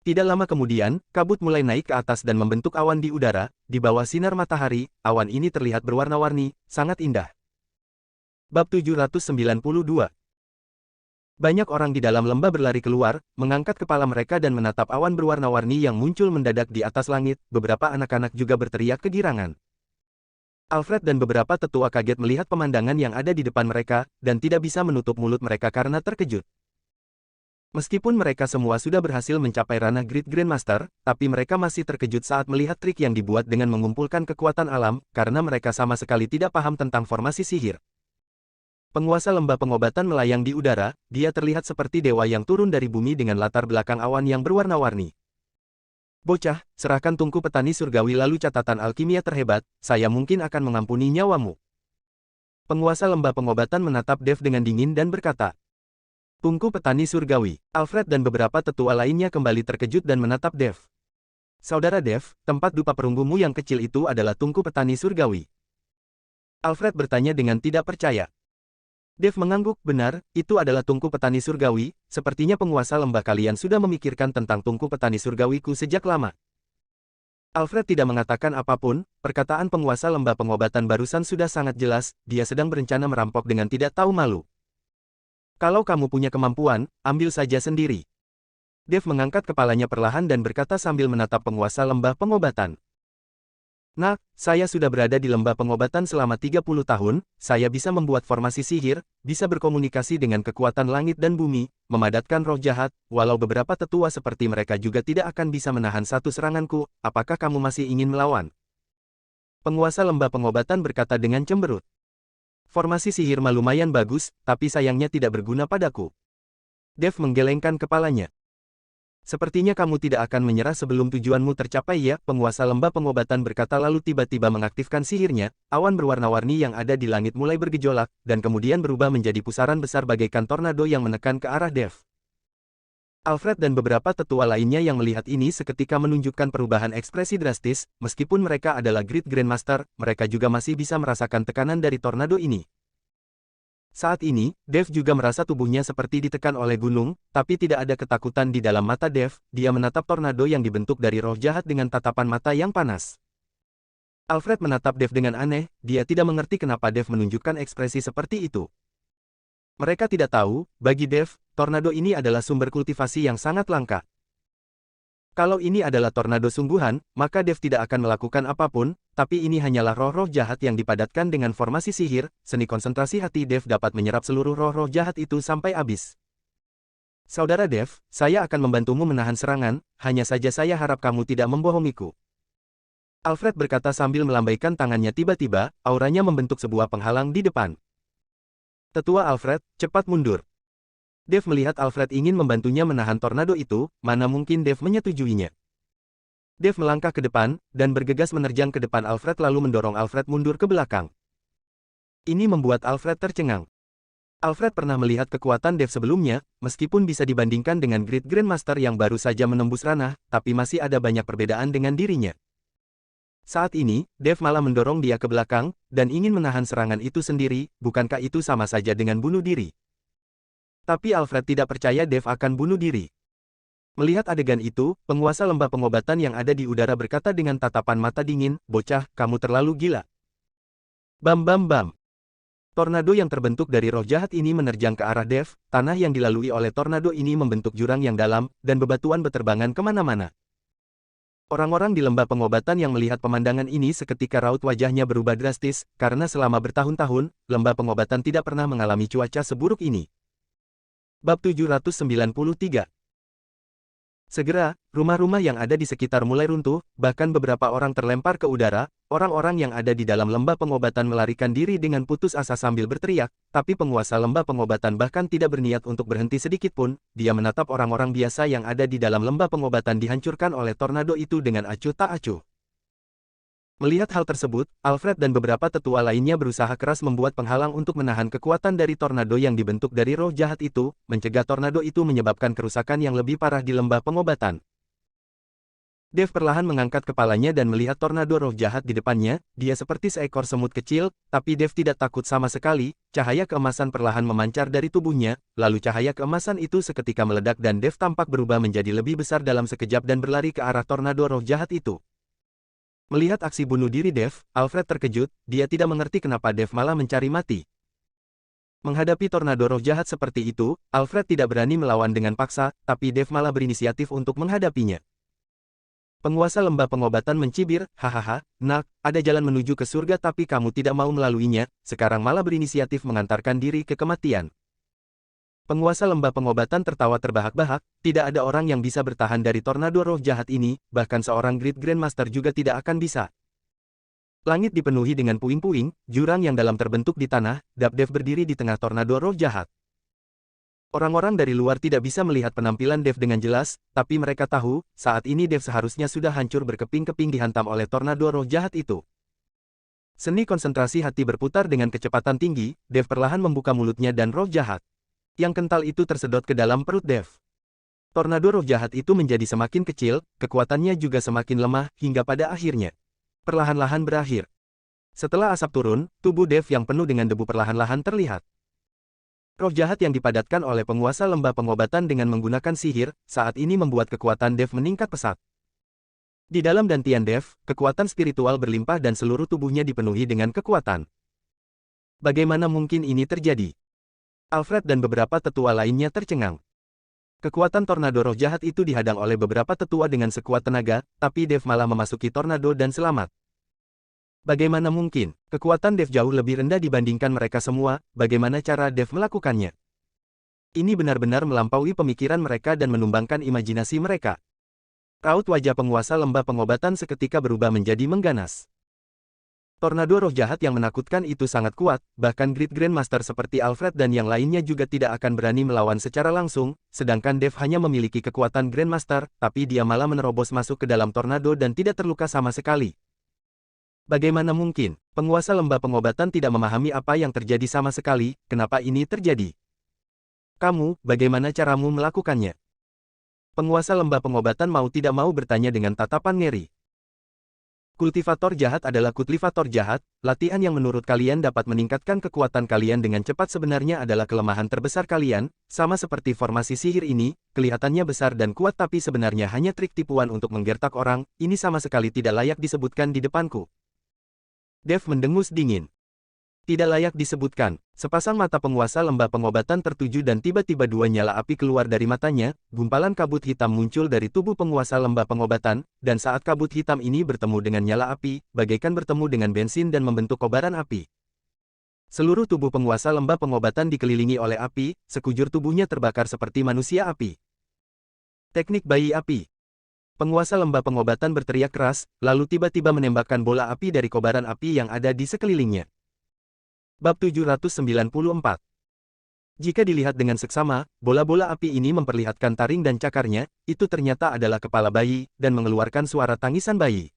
Tidak lama kemudian, kabut mulai naik ke atas dan membentuk awan di udara, di bawah sinar matahari, awan ini terlihat berwarna-warni, sangat indah. Bab 792. Banyak orang di dalam lembah berlari keluar, mengangkat kepala mereka dan menatap awan berwarna-warni yang muncul mendadak di atas langit, beberapa anak-anak juga berteriak kegirangan. Alfred dan beberapa tetua kaget melihat pemandangan yang ada di depan mereka, dan tidak bisa menutup mulut mereka karena terkejut. Meskipun mereka semua sudah berhasil mencapai ranah Great Grandmaster, tapi mereka masih terkejut saat melihat trik yang dibuat dengan mengumpulkan kekuatan alam, karena mereka sama sekali tidak paham tentang formasi sihir. Penguasa lembah pengobatan melayang di udara, dia terlihat seperti dewa yang turun dari bumi dengan latar belakang awan yang berwarna-warni. Bocah, serahkan tungku petani surgawi lalu catatan alkimia terhebat, saya mungkin akan mengampuni nyawamu. Penguasa lembah pengobatan menatap Dev dengan dingin dan berkata, tungku petani surgawi. Alfred dan beberapa tetua lainnya kembali terkejut dan menatap Dev. Saudara Dev, tempat dupa perunggumu yang kecil itu adalah tungku petani surgawi. Alfred bertanya dengan tidak percaya. Dev mengangguk, benar, itu adalah tungku petani surgawi, sepertinya penguasa lembah kalian sudah memikirkan tentang tungku petani surgawiku sejak lama. Alfred tidak mengatakan apapun, perkataan penguasa lembah pengobatan barusan sudah sangat jelas, dia sedang berencana merampok dengan tidak tahu malu. Kalau kamu punya kemampuan, ambil saja sendiri. Dev mengangkat kepalanya perlahan dan berkata sambil menatap penguasa lembah pengobatan. Nah, saya sudah berada di lembah pengobatan selama 30 tahun, saya bisa membuat formasi sihir, bisa berkomunikasi dengan kekuatan langit dan bumi, memadatkan roh jahat, walau beberapa tetua seperti mereka juga tidak akan bisa menahan satu seranganku, apakah kamu masih ingin melawan? Penguasa lembah pengobatan berkata dengan cemberut. Formasi sihir lumayan bagus, tapi sayangnya tidak berguna padaku. Dev menggelengkan kepalanya. Sepertinya kamu tidak akan menyerah sebelum tujuanmu tercapai ya, penguasa lembah pengobatan berkata lalu tiba-tiba mengaktifkan sihirnya, awan berwarna-warni yang ada di langit mulai bergejolak, dan kemudian berubah menjadi pusaran besar bagaikan tornado yang menekan ke arah Dev. Alfred dan beberapa tetua lainnya yang melihat ini seketika menunjukkan perubahan ekspresi drastis, meskipun mereka adalah Great Grandmaster, mereka juga masih bisa merasakan tekanan dari tornado ini. Saat ini, Dev juga merasa tubuhnya seperti ditekan oleh gunung, tapi tidak ada ketakutan di dalam mata Dev, dia menatap tornado yang dibentuk dari roh jahat dengan tatapan mata yang panas. Alfred menatap Dev dengan aneh, dia tidak mengerti kenapa Dev menunjukkan ekspresi seperti itu. Mereka tidak tahu, bagi Dev, tornado ini adalah sumber kultivasi yang sangat langka. Kalau ini adalah tornado sungguhan, maka Dev tidak akan melakukan apapun, tapi ini hanyalah roh-roh jahat yang dipadatkan dengan formasi sihir, seni konsentrasi hati Dev dapat menyerap seluruh roh-roh jahat itu sampai habis. Saudara Dev, saya akan membantumu menahan serangan, hanya saja saya harap kamu tidak membohongiku. Alfred berkata sambil melambaikan tangannya tiba-tiba, auranya membentuk sebuah penghalang di depan. Tetua Alfred, cepat mundur. Dev melihat Alfred ingin membantunya menahan tornado itu, mana mungkin Dev menyetujuinya. Dev melangkah ke depan, dan bergegas menerjang ke depan Alfred lalu mendorong Alfred mundur ke belakang. Ini membuat Alfred tercengang. Alfred pernah melihat kekuatan Dev sebelumnya, meskipun bisa dibandingkan dengan Great Grandmaster yang baru saja menembus ranah, tapi masih ada banyak perbedaan dengan dirinya. Saat ini, Dev malah mendorong dia ke belakang, dan ingin menahan serangan itu sendiri, bukankah itu sama saja dengan bunuh diri? Tapi Alfred tidak percaya Dev akan bunuh diri. Melihat adegan itu, penguasa lembah pengobatan yang ada di udara berkata dengan tatapan mata dingin, bocah, kamu terlalu gila. Bam bam bam. Tornado yang terbentuk dari roh jahat ini menerjang ke arah Dev, tanah yang dilalui oleh tornado ini membentuk jurang yang dalam, dan bebatuan beterbangan kemana-mana. Orang-orang di lembah pengobatan yang melihat pemandangan ini seketika raut wajahnya berubah drastis, karena selama bertahun-tahun, lembah pengobatan tidak pernah mengalami cuaca seburuk ini. Bab 793. Segera, rumah-rumah yang ada di sekitar mulai runtuh, bahkan beberapa orang terlempar ke udara, orang-orang yang ada di dalam lembah pengobatan melarikan diri dengan putus asa sambil berteriak, tapi penguasa lembah pengobatan bahkan tidak berniat untuk berhenti sedikit pun, dia menatap orang-orang biasa yang ada di dalam lembah pengobatan dihancurkan oleh tornado itu dengan acuh tak acuh. Melihat hal tersebut, Alfred dan beberapa tetua lainnya berusaha keras membuat penghalang untuk menahan kekuatan dari tornado yang dibentuk dari roh jahat itu, mencegah tornado itu menyebabkan kerusakan yang lebih parah di lembah pengobatan. Dev perlahan mengangkat kepalanya dan melihat tornado roh jahat di depannya, dia seperti seekor semut kecil, tapi Dev tidak takut sama sekali, cahaya keemasan perlahan memancar dari tubuhnya, lalu cahaya keemasan itu seketika meledak dan Dev tampak berubah menjadi lebih besar dalam sekejap dan berlari ke arah tornado roh jahat itu. Melihat aksi bunuh diri Dev, Alfred terkejut, dia tidak mengerti kenapa Dev malah mencari mati. Menghadapi tornado roh jahat seperti itu, Alfred tidak berani melawan dengan paksa, tapi Dev malah berinisiatif untuk menghadapinya. Penguasa lembah pengobatan mencibir, hahaha, nak, ada jalan menuju ke surga tapi kamu tidak mau melaluinya, sekarang malah berinisiatif mengantarkan diri ke kematian. Penguasa lembah pengobatan tertawa terbahak-bahak, tidak ada orang yang bisa bertahan dari tornado roh jahat ini, bahkan seorang Great Grandmaster juga tidak akan bisa. Langit dipenuhi dengan puing-puing, jurang yang dalam terbentuk di tanah, Dev berdiri di tengah tornado roh jahat. Orang-orang dari luar tidak bisa melihat penampilan Dev dengan jelas, tapi mereka tahu, saat ini Dev seharusnya sudah hancur berkeping-keping dihantam oleh tornado roh jahat itu. Seni konsentrasi hati berputar dengan kecepatan tinggi, Dev perlahan membuka mulutnya dan roh jahat yang kental itu tersedot ke dalam perut Dev. Tornado roh jahat itu menjadi semakin kecil, kekuatannya juga semakin lemah, hingga pada akhirnya perlahan-lahan berakhir. Setelah asap turun, tubuh Dev yang penuh dengan debu perlahan-lahan terlihat. Roh jahat yang dipadatkan oleh penguasa lembah pengobatan dengan menggunakan sihir, saat ini membuat kekuatan Dev meningkat pesat. Di dalam dantian Dev, kekuatan spiritual berlimpah dan seluruh tubuhnya dipenuhi dengan kekuatan. Bagaimana mungkin ini terjadi? Alfred dan beberapa tetua lainnya tercengang. Kekuatan tornado roh jahat itu dihadang oleh beberapa tetua dengan sekuat tenaga, tapi Dev malah memasuki tornado dan selamat. Bagaimana mungkin? Kekuatan Dev jauh lebih rendah dibandingkan mereka semua, bagaimana cara Dev melakukannya? Ini benar-benar melampaui pemikiran mereka dan menumbangkan imajinasi mereka. Raut wajah penguasa lembah pengobatan seketika berubah menjadi mengganas. Tornado roh jahat yang menakutkan itu sangat kuat, bahkan Great Grandmaster seperti Alfred dan yang lainnya juga tidak akan berani melawan secara langsung, sedangkan Dev hanya memiliki kekuatan Grandmaster, tapi dia malah menerobos masuk ke dalam tornado dan tidak terluka sama sekali. Bagaimana mungkin? Penguasa lembah pengobatan tidak memahami apa yang terjadi sama sekali, kenapa ini terjadi? Kamu, bagaimana caramu melakukannya? Penguasa lembah pengobatan mau tidak mau bertanya dengan tatapan ngeri. Kultivator jahat adalah kultivator jahat, latihan yang menurut kalian dapat meningkatkan kekuatan kalian dengan cepat sebenarnya adalah kelemahan terbesar kalian, sama seperti formasi sihir ini, kelihatannya besar dan kuat tapi sebenarnya hanya trik tipuan untuk menggertak orang, ini sama sekali tidak layak disebutkan di depanku. Dev mendengus dingin. Tidak layak disebutkan. Sepasang mata penguasa lembah pengobatan tertuju dan tiba-tiba dua nyala api keluar dari matanya, gumpalan kabut hitam muncul dari tubuh penguasa lembah pengobatan, dan saat kabut hitam ini bertemu dengan nyala api, bagaikan bertemu dengan bensin dan membentuk kobaran api. Seluruh tubuh penguasa lembah pengobatan dikelilingi oleh api, sekujur tubuhnya terbakar seperti manusia api. Teknik bayi api. Penguasa lembah pengobatan berteriak keras, lalu tiba-tiba menembakkan bola api dari kobaran api yang ada di sekelilingnya. Bab 794. Jika dilihat dengan seksama, bola-bola api ini memperlihatkan taring dan cakarnya, itu ternyata adalah kepala bayi, dan mengeluarkan suara tangisan bayi.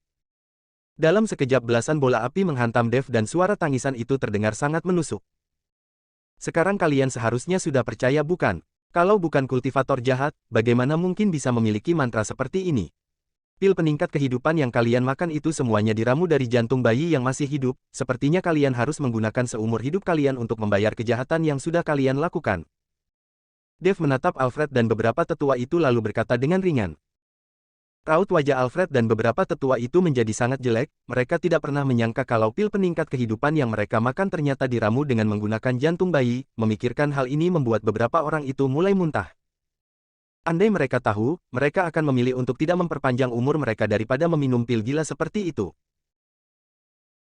Dalam sekejap belasan bola api menghantam Dev dan suara tangisan itu terdengar sangat menusuk. Sekarang kalian seharusnya sudah percaya bukan? Kalau bukan kultivator jahat, bagaimana mungkin bisa memiliki mantra seperti ini? Pil peningkat kehidupan yang kalian makan itu semuanya diramu dari jantung bayi yang masih hidup, sepertinya kalian harus menggunakan seumur hidup kalian untuk membayar kejahatan yang sudah kalian lakukan. Dev menatap Alfred dan beberapa tetua itu lalu berkata dengan ringan. Raut wajah Alfred dan beberapa tetua itu menjadi sangat jelek, mereka tidak pernah menyangka kalau pil peningkat kehidupan yang mereka makan ternyata diramu dengan menggunakan jantung bayi, memikirkan hal ini membuat beberapa orang itu mulai muntah. Andai mereka tahu, mereka akan memilih untuk tidak memperpanjang umur mereka daripada meminum pil gila seperti itu.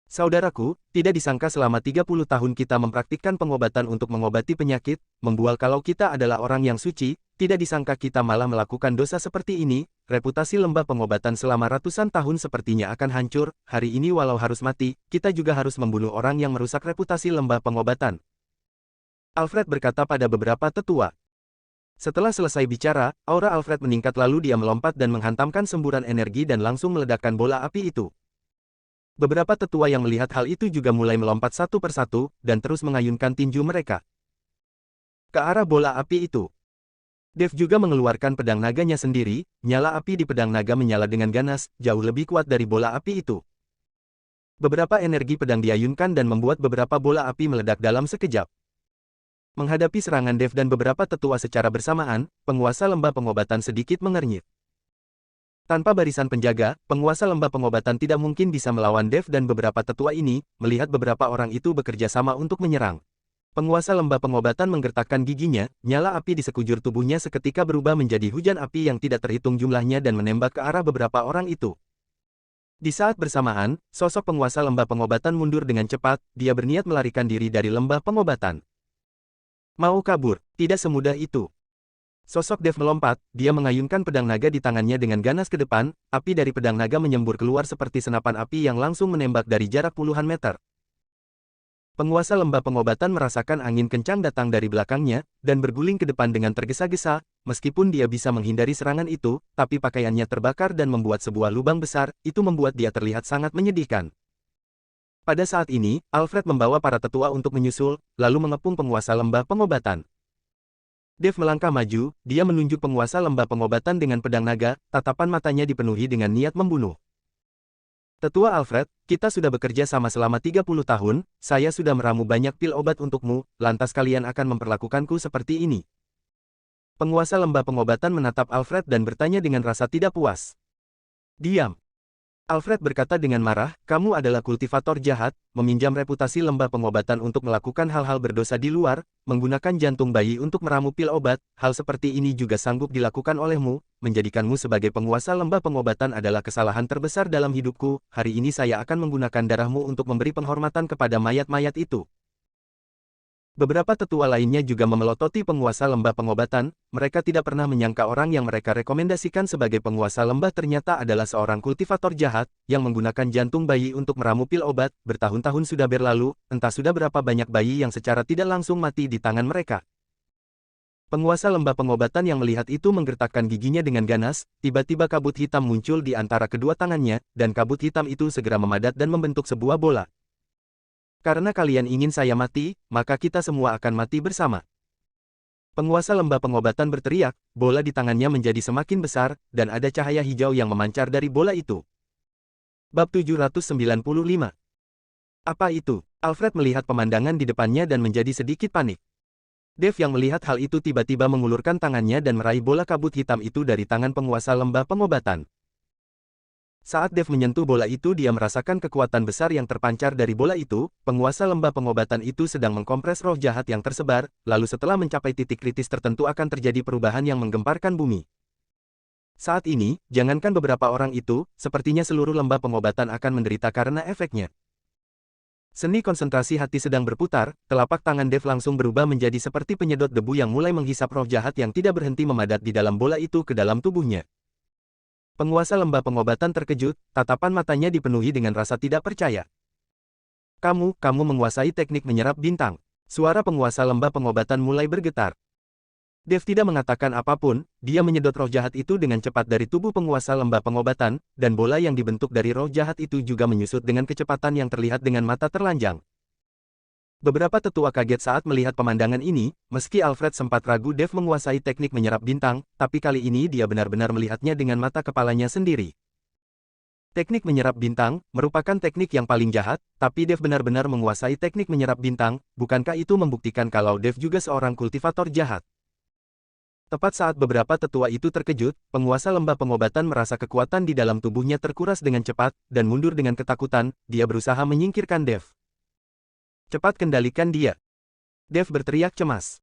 Saudaraku, tidak disangka selama 30 tahun kita mempraktikkan pengobatan untuk mengobati penyakit, membual kalau kita adalah orang yang suci, tidak disangka kita malah melakukan dosa seperti ini, reputasi lembah pengobatan selama ratusan tahun sepertinya akan hancur, hari ini walau harus mati, kita juga harus membunuh orang yang merusak reputasi lembah pengobatan. Alfred berkata pada beberapa tetua. Setelah selesai bicara, aura Alfred meningkat lalu dia melompat dan menghantamkan semburan energi dan langsung meledakkan bola api itu. Beberapa tetua yang melihat hal itu juga mulai melompat satu persatu, dan terus mengayunkan tinju mereka ke arah bola api itu. Dev juga mengeluarkan pedang naganya sendiri, nyala api di pedang naga menyala dengan ganas, jauh lebih kuat dari bola api itu. Beberapa energi pedang diayunkan dan membuat beberapa bola api meledak dalam sekejap. Menghadapi serangan Dev dan beberapa tetua secara bersamaan, penguasa lembah pengobatan sedikit mengernyit. Tanpa barisan penjaga, penguasa lembah pengobatan tidak mungkin bisa melawan Dev dan beberapa tetua ini, melihat beberapa orang itu bekerja sama untuk menyerang. Penguasa lembah pengobatan menggertakkan giginya, nyala api di sekujur tubuhnya seketika berubah menjadi hujan api yang tidak terhitung jumlahnya dan menembak ke arah beberapa orang itu. Di saat bersamaan, sosok penguasa lembah pengobatan mundur dengan cepat, dia berniat melarikan diri dari lembah pengobatan. Mau kabur, tidak semudah itu. Sosok Dev melompat, dia mengayunkan pedang naga di tangannya dengan ganas ke depan, api dari pedang naga menyembur keluar seperti senapan api yang langsung menembak dari jarak puluhan meter. Penguasa lembah pengobatan merasakan angin kencang datang dari belakangnya, dan berguling ke depan dengan tergesa-gesa, meskipun dia bisa menghindari serangan itu, tapi pakaiannya terbakar dan membuat sebuah lubang besar, itu membuat dia terlihat sangat menyedihkan. Pada saat ini, Alfred membawa para tetua untuk menyusul, lalu mengepung penguasa lembah pengobatan. Dev melangkah maju, dia menunjuk penguasa lembah pengobatan dengan pedang naga, tatapan matanya dipenuhi dengan niat membunuh. Tetua Alfred, kita sudah bekerja sama selama 30 tahun, saya sudah meramu banyak pil obat untukmu, lantas kalian akan memperlakukanku seperti ini. Penguasa lembah pengobatan menatap Alfred dan bertanya dengan rasa tidak puas. Diam. Alfred berkata dengan marah, kamu adalah kultivator jahat, meminjam reputasi lembah pengobatan untuk melakukan hal-hal berdosa di luar, menggunakan jantung bayi untuk meramu pil obat, hal seperti ini juga sanggup dilakukan olehmu, menjadikanmu sebagai penguasa lembah pengobatan adalah kesalahan terbesar dalam hidupku, hari ini saya akan menggunakan darahmu untuk memberi penghormatan kepada mayat-mayat itu. Beberapa tetua lainnya juga memelototi penguasa lembah pengobatan, mereka tidak pernah menyangka orang yang mereka rekomendasikan sebagai penguasa lembah ternyata adalah seorang kultivator jahat, yang menggunakan jantung bayi untuk meramu pil obat, bertahun-tahun sudah berlalu, entah sudah berapa banyak bayi yang secara tidak langsung mati di tangan mereka. Penguasa lembah pengobatan yang melihat itu menggertakkan giginya dengan ganas, tiba-tiba kabut hitam muncul di antara kedua tangannya, dan kabut hitam itu segera memadat dan membentuk sebuah bola. Karena kalian ingin saya mati, maka kita semua akan mati bersama. Penguasa lembah pengobatan berteriak, bola di tangannya menjadi semakin besar, dan ada cahaya hijau yang memancar dari bola itu. Bab 795. Apa itu? Alfred melihat pemandangan di depannya dan menjadi sedikit panik. Dev yang melihat hal itu tiba-tiba mengulurkan tangannya dan meraih bola kabut hitam itu dari tangan penguasa lembah pengobatan. Saat Dev menyentuh bola itu dia merasakan kekuatan besar yang terpancar dari bola itu, penguasa lembah pengobatan itu sedang mengkompres roh jahat yang tersebar, lalu setelah mencapai titik kritis tertentu akan terjadi perubahan yang menggemparkan bumi. Saat ini, jangankan beberapa orang itu, sepertinya seluruh lembah pengobatan akan menderita karena efeknya. Seni konsentrasi hati sedang berputar, telapak tangan Dev langsung berubah menjadi seperti penyedot debu yang mulai menghisap roh jahat yang tidak berhenti memadat di dalam bola itu ke dalam tubuhnya. Penguasa lembah pengobatan terkejut, tatapan matanya dipenuhi dengan rasa tidak percaya. Kamu menguasai teknik menyerap bintang. Suara penguasa lembah pengobatan mulai bergetar. Dev tidak mengatakan apapun, dia menyedot roh jahat itu dengan cepat dari tubuh penguasa lembah pengobatan, dan bola yang dibentuk dari roh jahat itu juga menyusut dengan kecepatan yang terlihat dengan mata terlanjang. Beberapa tetua kaget saat melihat pemandangan ini, meski Alfred sempat ragu Dev menguasai teknik menyerap bintang, tapi kali ini dia benar-benar melihatnya dengan mata kepalanya sendiri. Teknik menyerap bintang merupakan teknik yang paling jahat, tapi Dev benar-benar menguasai teknik menyerap bintang, bukankah itu membuktikan kalau Dev juga seorang kultivator jahat? Tepat saat beberapa tetua itu terkejut, penguasa lembah pengobatan merasa kekuatan di dalam tubuhnya terkuras dengan cepat, dan mundur dengan ketakutan, dia berusaha menyingkirkan Dev. Cepat kendalikan dia. Dev berteriak cemas.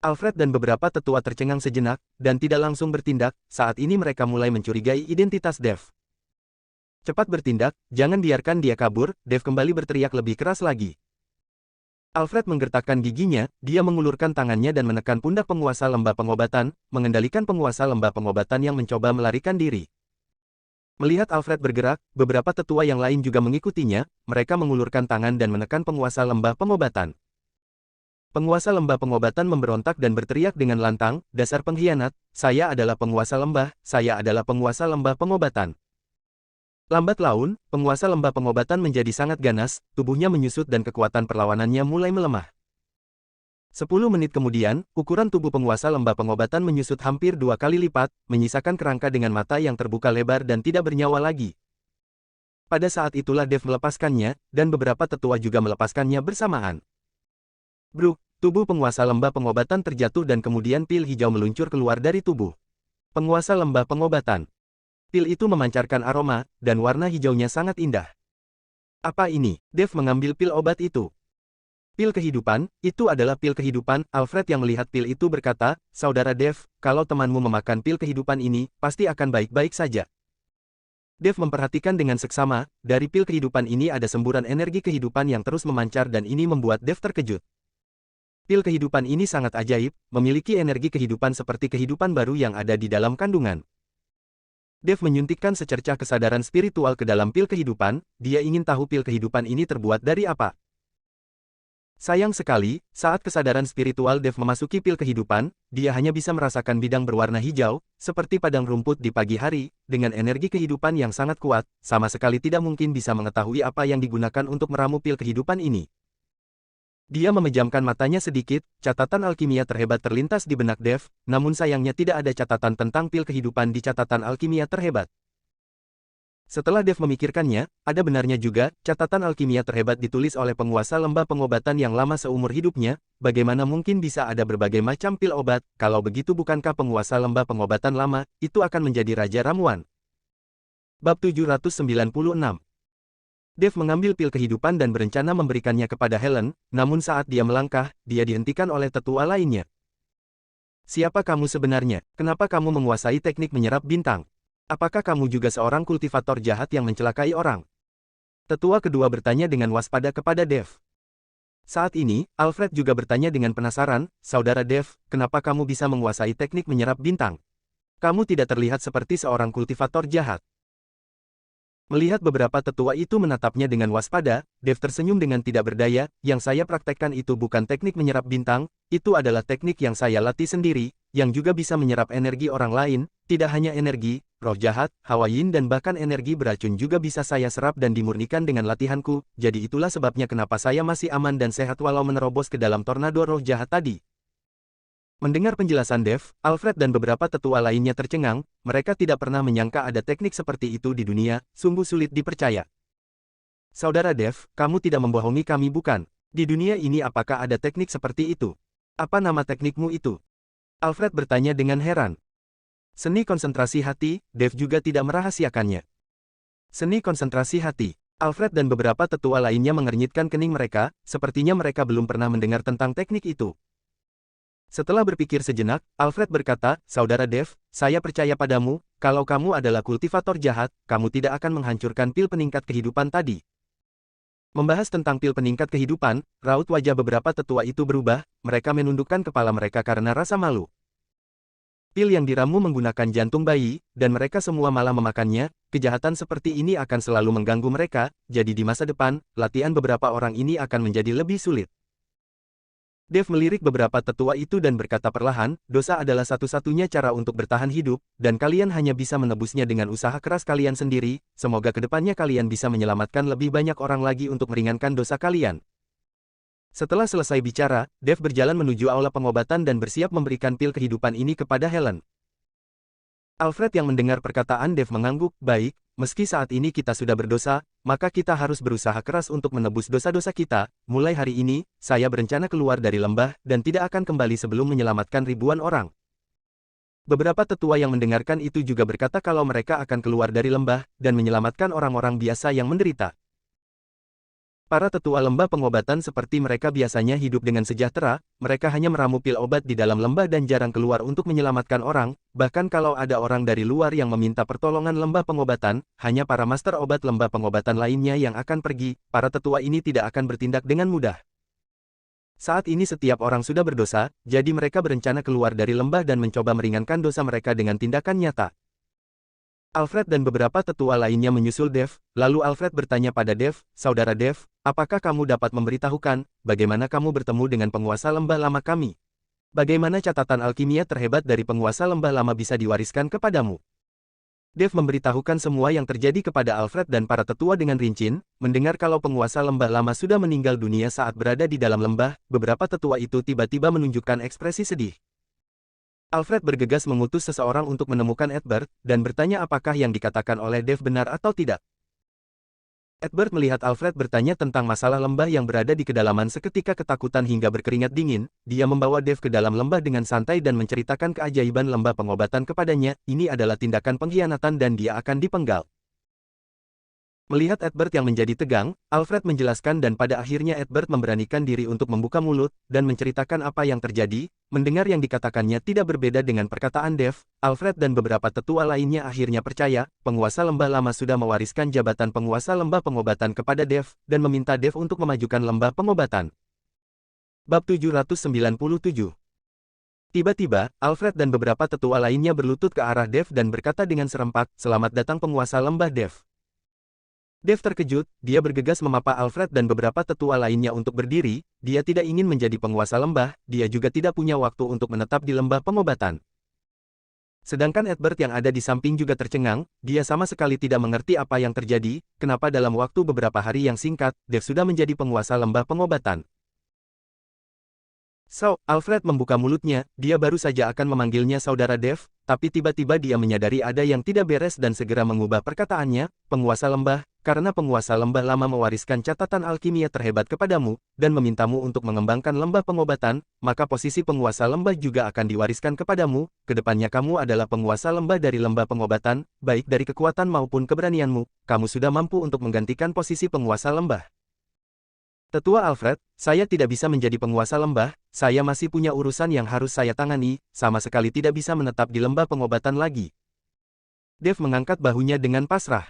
Alfred dan beberapa tetua tercengang sejenak, dan tidak langsung bertindak, saat ini mereka mulai mencurigai identitas Dev. Cepat bertindak, jangan biarkan dia kabur, Dev kembali berteriak lebih keras lagi. Alfred menggertakkan giginya, dia mengulurkan tangannya dan menekan pundak penguasa lembah pengobatan, mengendalikan penguasa lembah pengobatan yang mencoba melarikan diri. Melihat Alfred bergerak, beberapa tetua yang lain juga mengikutinya, mereka mengulurkan tangan dan menekan penguasa lembah pengobatan. Penguasa lembah pengobatan memberontak dan berteriak dengan lantang, dasar pengkhianat, saya adalah penguasa lembah, saya adalah penguasa lembah pengobatan. Lambat laun, penguasa lembah pengobatan menjadi sangat ganas, tubuhnya menyusut dan kekuatan perlawanannya mulai melemah. 10 menit kemudian, ukuran tubuh penguasa lembah pengobatan menyusut hampir 2 kali lipat, menyisakan kerangka dengan mata yang terbuka lebar dan tidak bernyawa lagi. Pada saat itulah Dev melepaskannya, dan beberapa tetua juga melepaskannya bersamaan. Bruk, tubuh penguasa lembah pengobatan terjatuh dan kemudian pil hijau meluncur keluar dari tubuh penguasa lembah pengobatan. Pil itu memancarkan aroma, dan warna hijaunya sangat indah. Apa ini? Dev mengambil pil obat itu. Pil kehidupan, itu adalah pil kehidupan, Alfred yang melihat pil itu berkata, Saudara Dev, kalau temanmu memakan pil kehidupan ini, pasti akan baik-baik saja. Dev memperhatikan dengan seksama, dari pil kehidupan ini ada semburan energi kehidupan yang terus memancar dan ini membuat Dev terkejut. Pil kehidupan ini sangat ajaib, memiliki energi kehidupan seperti kehidupan baru yang ada di dalam kandungan. Dev menyuntikkan secercah kesadaran spiritual ke dalam pil kehidupan, dia ingin tahu pil kehidupan ini terbuat dari apa. Sayang sekali, saat kesadaran spiritual Dev memasuki pil kehidupan, dia hanya bisa merasakan bidang berwarna hijau, seperti padang rumput di pagi hari, dengan energi kehidupan yang sangat kuat, sama sekali tidak mungkin bisa mengetahui apa yang digunakan untuk meramu pil kehidupan ini. Dia memejamkan matanya sedikit, catatan alkimia terhebat terlintas di benak Dev, namun sayangnya tidak ada catatan tentang pil kehidupan di catatan alkimia terhebat. Setelah Dev memikirkannya, ada benarnya juga, catatan alkimia terhebat ditulis oleh penguasa lembah pengobatan yang lama seumur hidupnya, bagaimana mungkin bisa ada berbagai macam pil obat, kalau begitu bukankah penguasa lembah pengobatan lama, itu akan menjadi raja ramuan. Bab 796. Dev mengambil pil kehidupan dan berencana memberikannya kepada Helen, namun saat dia melangkah, dia dihentikan oleh tetua lainnya. Siapa kamu sebenarnya? Kenapa kamu menguasai teknik menyerap bintang? Apakah kamu juga seorang kultivator jahat yang mencelakai orang? Tetua kedua bertanya dengan waspada kepada Dev. Saat ini, Alfred juga bertanya dengan penasaran, Saudara Dev, kenapa kamu bisa menguasai teknik menyerap bintang? Kamu tidak terlihat seperti seorang kultivator jahat. Melihat beberapa tetua itu menatapnya dengan waspada, Dev tersenyum dengan tidak berdaya, yang saya praktekkan itu bukan teknik menyerap bintang, itu adalah teknik yang saya latih sendiri, yang juga bisa menyerap energi orang lain, tidak hanya energi, roh jahat, hawa yin dan bahkan energi beracun juga bisa saya serap dan dimurnikan dengan latihanku, jadi itulah sebabnya kenapa saya masih aman dan sehat walau menerobos ke dalam tornado roh jahat tadi. Mendengar penjelasan Dev, Alfred dan beberapa tetua lainnya tercengang, mereka tidak pernah menyangka ada teknik seperti itu di dunia, sungguh sulit dipercaya. Saudara Dev, kamu tidak membohongi kami bukan? Di dunia ini apakah ada teknik seperti itu? Apa nama teknikmu itu? Alfred bertanya dengan heran. Seni konsentrasi hati, Dev juga tidak merahasiakannya. Seni konsentrasi hati. Alfred dan beberapa tetua lainnya mengernyitkan kening mereka, sepertinya mereka belum pernah mendengar tentang teknik itu. Setelah berpikir sejenak, Alfred berkata, Saudara Dev, saya percaya padamu, kalau kamu adalah kultivator jahat, kamu tidak akan menghancurkan pil peningkat kehidupan tadi. Membahas tentang pil peningkat kehidupan, raut wajah beberapa tetua itu berubah, mereka menundukkan kepala mereka karena rasa malu. Pil yang diramu menggunakan jantung bayi, dan mereka semua malah memakannya, kejahatan seperti ini akan selalu mengganggu mereka, jadi di masa depan, latihan beberapa orang ini akan menjadi lebih sulit. Dev melirik beberapa tetua itu dan berkata perlahan, dosa adalah satu-satunya cara untuk bertahan hidup, dan kalian hanya bisa menebusnya dengan usaha keras kalian sendiri, semoga kedepannya kalian bisa menyelamatkan lebih banyak orang lagi untuk meringankan dosa kalian. Setelah selesai bicara, Dev berjalan menuju aula pengobatan dan bersiap memberikan pil kehidupan ini kepada Helen. Alfred yang mendengar perkataan Dev mengangguk, baik, meski saat ini kita sudah berdosa, maka kita harus berusaha keras untuk menebus dosa-dosa kita. Mulai hari ini, saya berencana keluar dari lembah dan tidak akan kembali sebelum menyelamatkan ribuan orang. Beberapa tetua yang mendengarkan itu juga berkata kalau mereka akan keluar dari lembah dan menyelamatkan orang-orang biasa yang menderita. Para tetua lembah pengobatan seperti mereka biasanya hidup dengan sejahtera, mereka hanya meramu pil obat di dalam lembah dan jarang keluar untuk menyelamatkan orang, bahkan kalau ada orang dari luar yang meminta pertolongan lembah pengobatan, hanya para master obat lembah pengobatan lainnya yang akan pergi, para tetua ini tidak akan bertindak dengan mudah. Saat ini setiap orang sudah berdosa, jadi mereka berencana keluar dari lembah dan mencoba meringankan dosa mereka dengan tindakan nyata. Alfred dan beberapa tetua lainnya menyusul Dev, lalu Alfred bertanya pada Dev, Saudara Dev, apakah kamu dapat memberitahukan, bagaimana kamu bertemu dengan penguasa lembah lama kami? Bagaimana catatan alkimia terhebat dari penguasa lembah lama bisa diwariskan kepadamu? Dev memberitahukan semua yang terjadi kepada Alfred dan para tetua dengan rinci, mendengar kalau penguasa lembah lama sudah meninggal dunia saat berada di dalam lembah, beberapa tetua itu tiba-tiba menunjukkan ekspresi sedih. Alfred bergegas mengutus seseorang untuk menemukan Edward, dan bertanya apakah yang dikatakan oleh Dev benar atau tidak. Edward melihat Alfred bertanya tentang masalah lembah yang berada di kedalaman seketika ketakutan hingga berkeringat dingin, dia membawa Dev ke dalam lembah dengan santai dan menceritakan keajaiban lembah pengobatan kepadanya, ini adalah tindakan pengkhianatan dan dia akan dipenggal. Melihat Edward yang menjadi tegang, Alfred menjelaskan dan pada akhirnya Edward memberanikan diri untuk membuka mulut, dan menceritakan apa yang terjadi. Mendengar yang dikatakannya tidak berbeda dengan perkataan Dev, Alfred dan beberapa tetua lainnya akhirnya percaya, penguasa lembah lama sudah mewariskan jabatan penguasa lembah pengobatan kepada Dev, dan meminta Dev untuk memajukan lembah pengobatan. Bab 797. Tiba-tiba, Alfred dan beberapa tetua lainnya berlutut ke arah Dev dan berkata dengan serempak, "Selamat datang penguasa lembah Dev." Dev terkejut, dia bergegas memapa Alfred dan beberapa tetua lainnya untuk berdiri, dia tidak ingin menjadi penguasa lembah, dia juga tidak punya waktu untuk menetap di lembah pengobatan. Sedangkan Edward yang ada di samping juga tercengang, dia sama sekali tidak mengerti apa yang terjadi, kenapa dalam waktu beberapa hari yang singkat, Dev sudah menjadi penguasa lembah pengobatan. Alfred membuka mulutnya, dia baru saja akan memanggilnya saudara Dev, tapi tiba-tiba dia menyadari ada yang tidak beres dan segera mengubah perkataannya, penguasa lembah, karena penguasa lembah lama mewariskan catatan alkimia terhebat kepadamu, dan memintamu untuk mengembangkan lembah pengobatan, maka posisi penguasa lembah juga akan diwariskan kepadamu, kedepannya kamu adalah penguasa lembah dari lembah pengobatan, baik dari kekuatan maupun keberanianmu, kamu sudah mampu untuk menggantikan posisi penguasa lembah. Tetua Alfred, saya tidak bisa menjadi penguasa lembah, saya masih punya urusan yang harus saya tangani, sama sekali tidak bisa menetap di lembah pengobatan lagi. Dev mengangkat bahunya dengan pasrah.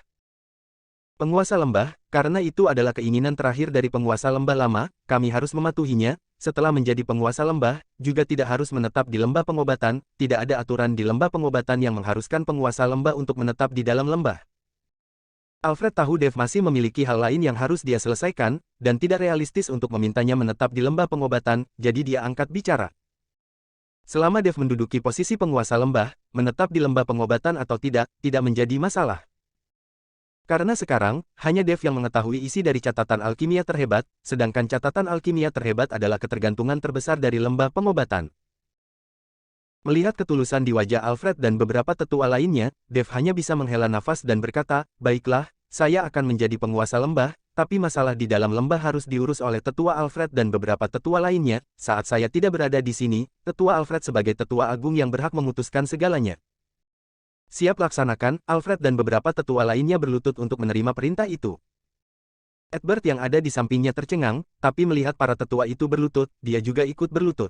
Penguasa lembah, karena itu adalah keinginan terakhir dari penguasa lembah lama, kami harus mematuhinya, setelah menjadi penguasa lembah, juga tidak harus menetap di lembah pengobatan, tidak ada aturan di lembah pengobatan yang mengharuskan penguasa lembah untuk menetap di dalam lembah. Alfred tahu Dev masih memiliki hal lain yang harus dia selesaikan, dan tidak realistis untuk memintanya menetap di lembah pengobatan, jadi dia angkat bicara. Selama Dev menduduki posisi penguasa lembah, menetap di lembah pengobatan atau tidak menjadi masalah. Karena sekarang, hanya Dev yang mengetahui isi dari catatan alkimia terhebat, sedangkan catatan alkimia terhebat adalah ketergantungan terbesar dari lembah pengobatan. Melihat ketulusan di wajah Alfred dan beberapa tetua lainnya, Dev hanya bisa menghela nafas dan berkata, "Baiklah, saya akan menjadi penguasa lembah, tapi masalah di dalam lembah harus diurus oleh tetua Alfred dan beberapa tetua lainnya. Saat saya tidak berada di sini, tetua Alfred sebagai tetua agung yang berhak memutuskan segalanya." Siap laksanakan, Alfred dan beberapa tetua lainnya berlutut untuk menerima perintah itu. Edward yang ada di sampingnya tercengang, tapi melihat para tetua itu berlutut, dia juga ikut berlutut.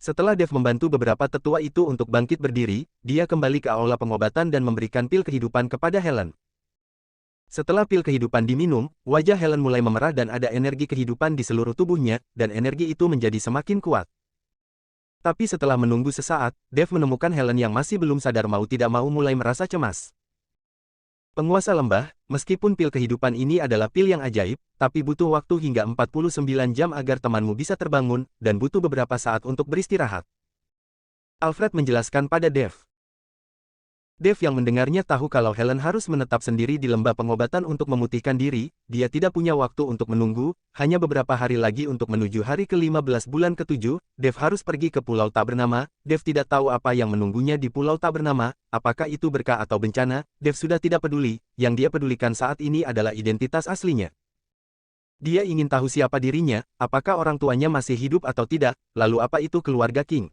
Setelah Dev membantu beberapa tetua itu untuk bangkit berdiri, dia kembali ke aula pengobatan dan memberikan pil kehidupan kepada Helen. Setelah pil kehidupan diminum, wajah Helen mulai memerah dan ada energi kehidupan di seluruh tubuhnya, dan energi itu menjadi semakin kuat. Tapi setelah menunggu sesaat, Dev menemukan Helen yang masih belum sadar mau tidak mau mulai merasa cemas. Penguasa lembah, meskipun pil kehidupan ini adalah pil yang ajaib, tapi butuh waktu hingga 49 jam agar temanmu bisa terbangun, dan butuh beberapa saat untuk beristirahat. Alfred menjelaskan pada Dev. Dev yang mendengarnya tahu kalau Helen harus menetap sendiri di lembah pengobatan untuk memutihkan diri, dia tidak punya waktu untuk menunggu, hanya beberapa hari lagi untuk menuju hari ke-15 bulan ke-7, Dev harus pergi ke pulau tak bernama, Dev tidak tahu apa yang menunggunya di pulau tak bernama, apakah itu berkah atau bencana, Dev sudah tidak peduli, yang dia pedulikan saat ini adalah identitas aslinya. Dia ingin tahu siapa dirinya, apakah orang tuanya masih hidup atau tidak, lalu apa itu keluarga King.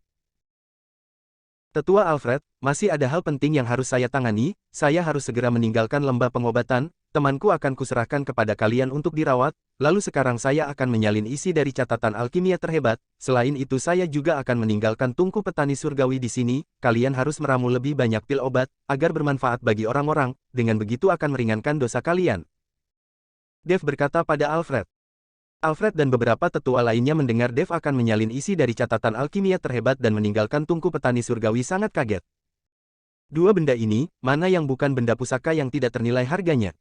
Tetua Alfred, masih ada hal penting yang harus saya tangani, saya harus segera meninggalkan lembah pengobatan, temanku akan kuserahkan kepada kalian untuk dirawat, lalu sekarang saya akan menyalin isi dari catatan alkimia terhebat, selain itu saya juga akan meninggalkan tungku petani surgawi di sini, kalian harus meramu lebih banyak pil obat, agar bermanfaat bagi orang-orang, dengan begitu akan meringankan dosa kalian. Dev berkata pada Alfred. Alfred dan beberapa tetua lainnya mendengar Dev akan menyalin isi dari catatan alkimia terhebat dan meninggalkan tungku petani surgawi sangat kaget. Dua benda ini, mana yang bukan benda pusaka yang tidak ternilai harganya?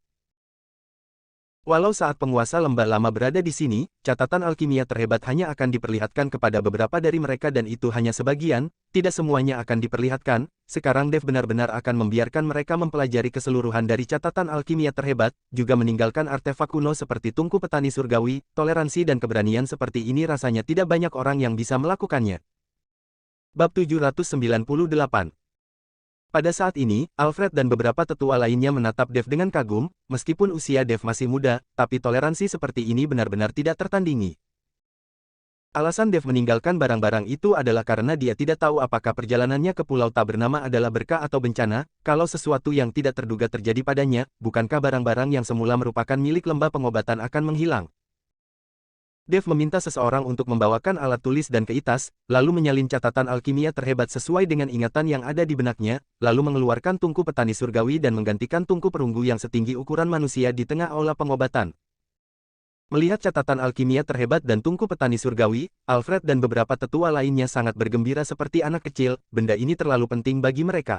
Walau saat penguasa lembah lama berada di sini, catatan alkimia terhebat hanya akan diperlihatkan kepada beberapa dari mereka dan itu hanya sebagian, tidak semuanya akan diperlihatkan, sekarang Dev benar-benar akan membiarkan mereka mempelajari keseluruhan dari catatan alkimia terhebat, juga meninggalkan artefak kuno seperti tungku petani surgawi, toleransi dan keberanian seperti ini rasanya tidak banyak orang yang bisa melakukannya. Bab 798. Pada saat ini, Alfred dan beberapa tetua lainnya menatap Dev dengan kagum, meskipun usia Dev masih muda, tapi toleransi seperti ini benar-benar tidak tertandingi. Alasan Dev meninggalkan barang-barang itu adalah karena dia tidak tahu apakah perjalanannya ke pulau tak bernama adalah berkah atau bencana, kalau sesuatu yang tidak terduga terjadi padanya, bukankah barang-barang yang semula merupakan milik lembah pengobatan akan menghilang? Dev meminta seseorang untuk membawakan alat tulis dan keitas, lalu menyalin catatan alkimia terhebat sesuai dengan ingatan yang ada di benaknya, lalu mengeluarkan tungku petani surgawi dan menggantikan tungku perunggu yang setinggi ukuran manusia di tengah aula pengobatan. Melihat catatan alkimia terhebat dan tungku petani surgawi, Alfred dan beberapa tetua lainnya sangat bergembira seperti anak kecil, benda ini terlalu penting bagi mereka.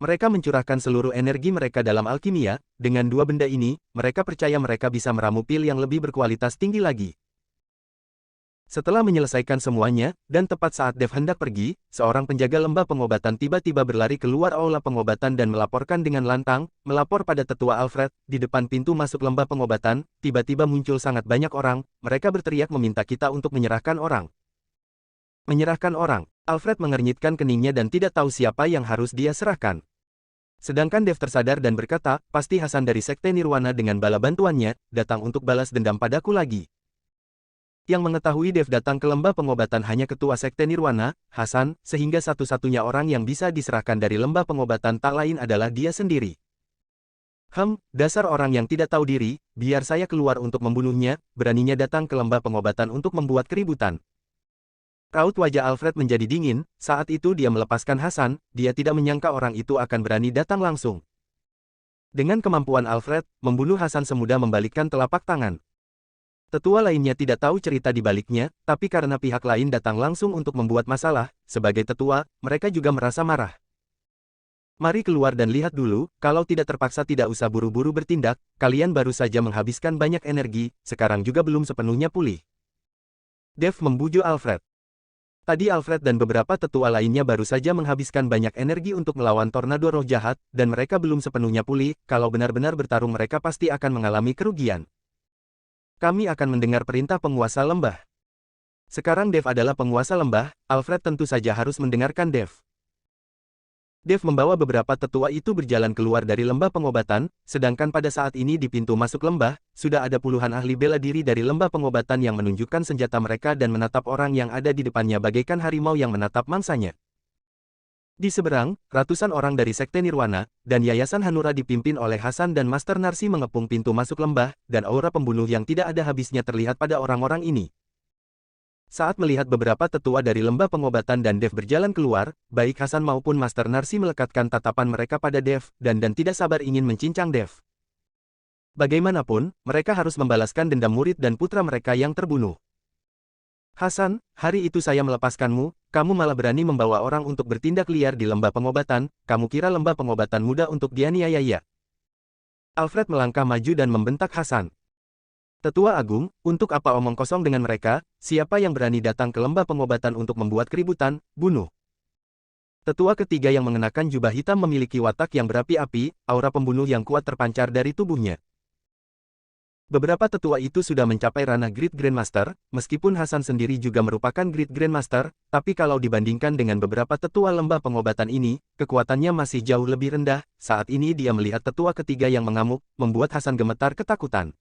Mereka mencurahkan seluruh energi mereka dalam alkimia, dengan dua benda ini, mereka percaya mereka bisa meramu pil yang lebih berkualitas tinggi lagi. Setelah menyelesaikan semuanya, dan tepat saat Dev hendak pergi, seorang penjaga lembah pengobatan tiba-tiba berlari keluar aula pengobatan dan melaporkan dengan lantang, melapor pada tetua Alfred, di depan pintu masuk lembah pengobatan, tiba-tiba muncul sangat banyak orang, mereka berteriak meminta kita untuk menyerahkan orang. Menyerahkan orang, Alfred mengernyitkan keningnya dan tidak tahu siapa yang harus dia serahkan. Sedangkan Dev tersadar dan berkata, pasti Hasan dari Sekte Nirwana dengan bala bantuannya, datang untuk balas dendam padaku lagi. Yang mengetahui Dev datang ke lembah pengobatan hanya ketua Sekte Nirwana, Hasan, sehingga satu-satunya orang yang bisa diserahkan dari lembah pengobatan tak lain adalah dia sendiri. Dasar orang yang tidak tahu diri, biar saya keluar untuk membunuhnya, beraninya datang ke lembah pengobatan untuk membuat keributan. Raut wajah Alfred menjadi dingin, saat itu dia melepaskan Hasan, dia tidak menyangka orang itu akan berani datang langsung. Dengan kemampuan Alfred, membunuh Hasan semudah membalikkan telapak tangan. Tetua lainnya tidak tahu cerita di baliknya, tapi karena pihak lain datang langsung untuk membuat masalah, sebagai tetua, mereka juga merasa marah. Mari keluar dan lihat dulu, kalau tidak terpaksa tidak usah buru-buru bertindak, kalian baru saja menghabiskan banyak energi, sekarang juga belum sepenuhnya pulih. Dev membujuk Alfred. Tadi Alfred dan beberapa tetua lainnya baru saja menghabiskan banyak energi untuk melawan tornado roh jahat, dan mereka belum sepenuhnya pulih, kalau benar-benar bertarung mereka pasti akan mengalami kerugian. Kami akan mendengar perintah penguasa lembah. Sekarang Dev adalah penguasa lembah, Alfred tentu saja harus mendengarkan Dev. Dev membawa beberapa tetua itu berjalan keluar dari lembah pengobatan, sedangkan pada saat ini di pintu masuk lembah, sudah ada puluhan ahli bela diri dari lembah pengobatan yang menunjukkan senjata mereka dan menatap orang yang ada di depannya bagaikan harimau yang menatap mangsanya. Di seberang, ratusan orang dari Sekte Nirwana, dan Yayasan Hanura dipimpin oleh Hasan dan Master Narsi mengepung pintu masuk lembah, dan aura pembunuh yang tidak ada habisnya terlihat pada orang-orang ini. Saat melihat beberapa tetua dari lembah pengobatan dan Dev berjalan keluar, baik Hasan maupun Master Narsi melekatkan tatapan mereka pada Dev, dan tidak sabar ingin mencincang Dev. Bagaimanapun, mereka harus membalaskan dendam murid dan putra mereka yang terbunuh. Hasan, hari itu saya melepaskanmu, kamu malah berani membawa orang untuk bertindak liar di lembah pengobatan, kamu kira lembah pengobatan mudah untuk dianiaya ya? Alfred melangkah maju dan membentak Hasan. Tetua Agung, untuk apa omong kosong dengan mereka, siapa yang berani datang ke lembah pengobatan untuk membuat keributan, bunuh. Tetua ketiga yang mengenakan jubah hitam memiliki watak yang berapi-api, aura pembunuh yang kuat terpancar dari tubuhnya. Beberapa tetua itu sudah mencapai ranah Great Grandmaster, meskipun Hasan sendiri juga merupakan Great Grandmaster, tapi kalau dibandingkan dengan beberapa tetua lembah pengobatan ini, kekuatannya masih jauh lebih rendah. Saat ini dia melihat tetua ketiga yang mengamuk, membuat Hasan gemetar ketakutan.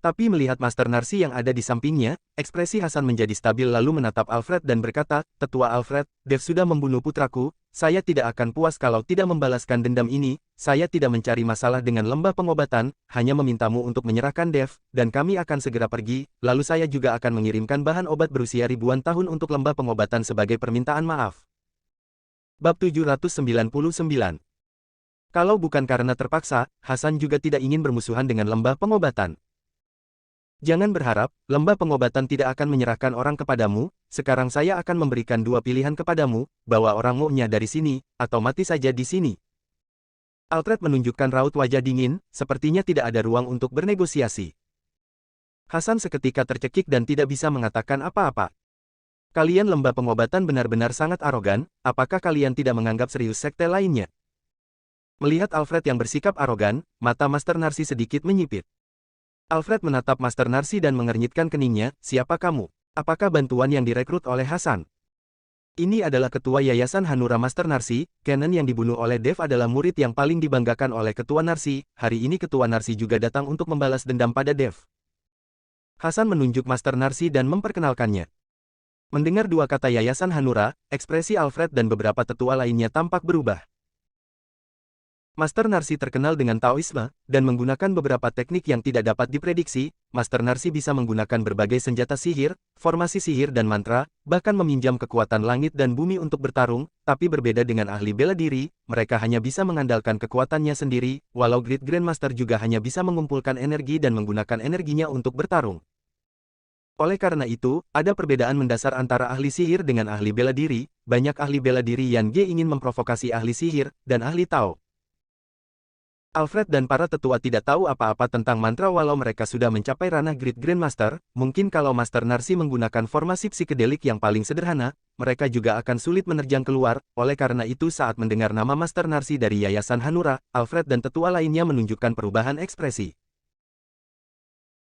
Tapi melihat Master Narsi yang ada di sampingnya, ekspresi Hasan menjadi stabil lalu menatap Alfred dan berkata, Tetua Alfred, Dev sudah membunuh putraku, saya tidak akan puas kalau tidak membalaskan dendam ini, saya tidak mencari masalah dengan lembah pengobatan, hanya memintamu untuk menyerahkan Dev, dan kami akan segera pergi, lalu saya juga akan mengirimkan bahan obat berusia ribuan tahun untuk lembah pengobatan sebagai permintaan maaf. Bab 799. Kalau bukan karena terpaksa, Hasan juga tidak ingin bermusuhan dengan lembah pengobatan. Jangan berharap, lembah pengobatan tidak akan menyerahkan orang kepadamu, sekarang saya akan memberikan dua pilihan kepadamu, bawa orangmu-nya dari sini, atau mati saja di sini. Alfred menunjukkan raut wajah dingin, sepertinya tidak ada ruang untuk bernegosiasi. Hasan seketika tercekik dan tidak bisa mengatakan apa-apa. Kalian lembah pengobatan benar-benar sangat arogan, apakah kalian tidak menganggap serius sekte lainnya? Melihat Alfred yang bersikap arogan, mata Master Narsi sedikit menyipit. Alfred menatap Master Narsi dan mengernyitkan keningnya, siapa kamu? Apakah bantuan yang direkrut oleh Hasan? Ini adalah ketua Yayasan Hanura Master Narsi, Kennen yang dibunuh oleh Dev adalah murid yang paling dibanggakan oleh ketua Narsi, hari ini ketua Narsi juga datang untuk membalas dendam pada Dev. Hasan menunjuk Master Narsi dan memperkenalkannya. Mendengar dua kata Yayasan Hanura, ekspresi Alfred dan beberapa tetua lainnya tampak berubah. Master Narsi terkenal dengan Taoisme, dan menggunakan beberapa teknik yang tidak dapat diprediksi. Master Narsi bisa menggunakan berbagai senjata sihir, formasi sihir dan mantra, bahkan meminjam kekuatan langit dan bumi untuk bertarung, tapi berbeda dengan ahli bela diri, mereka hanya bisa mengandalkan kekuatannya sendiri, walau Great Grandmaster juga hanya bisa mengumpulkan energi dan menggunakan energinya untuk bertarung. Oleh karena itu, ada perbedaan mendasar antara ahli sihir dengan ahli bela diri. Banyak ahli bela diri Yan Ge ingin memprovokasi ahli sihir, dan ahli Tao. Alfred dan para tetua tidak tahu apa-apa tentang mantra walau mereka sudah mencapai ranah Great Grandmaster. Mungkin kalau Master Narsi menggunakan formasi psikedelik yang paling sederhana, mereka juga akan sulit menerjang keluar. Oleh karena itu saat mendengar nama Master Narsi dari Yayasan Hanura, Alfred dan tetua lainnya menunjukkan perubahan ekspresi.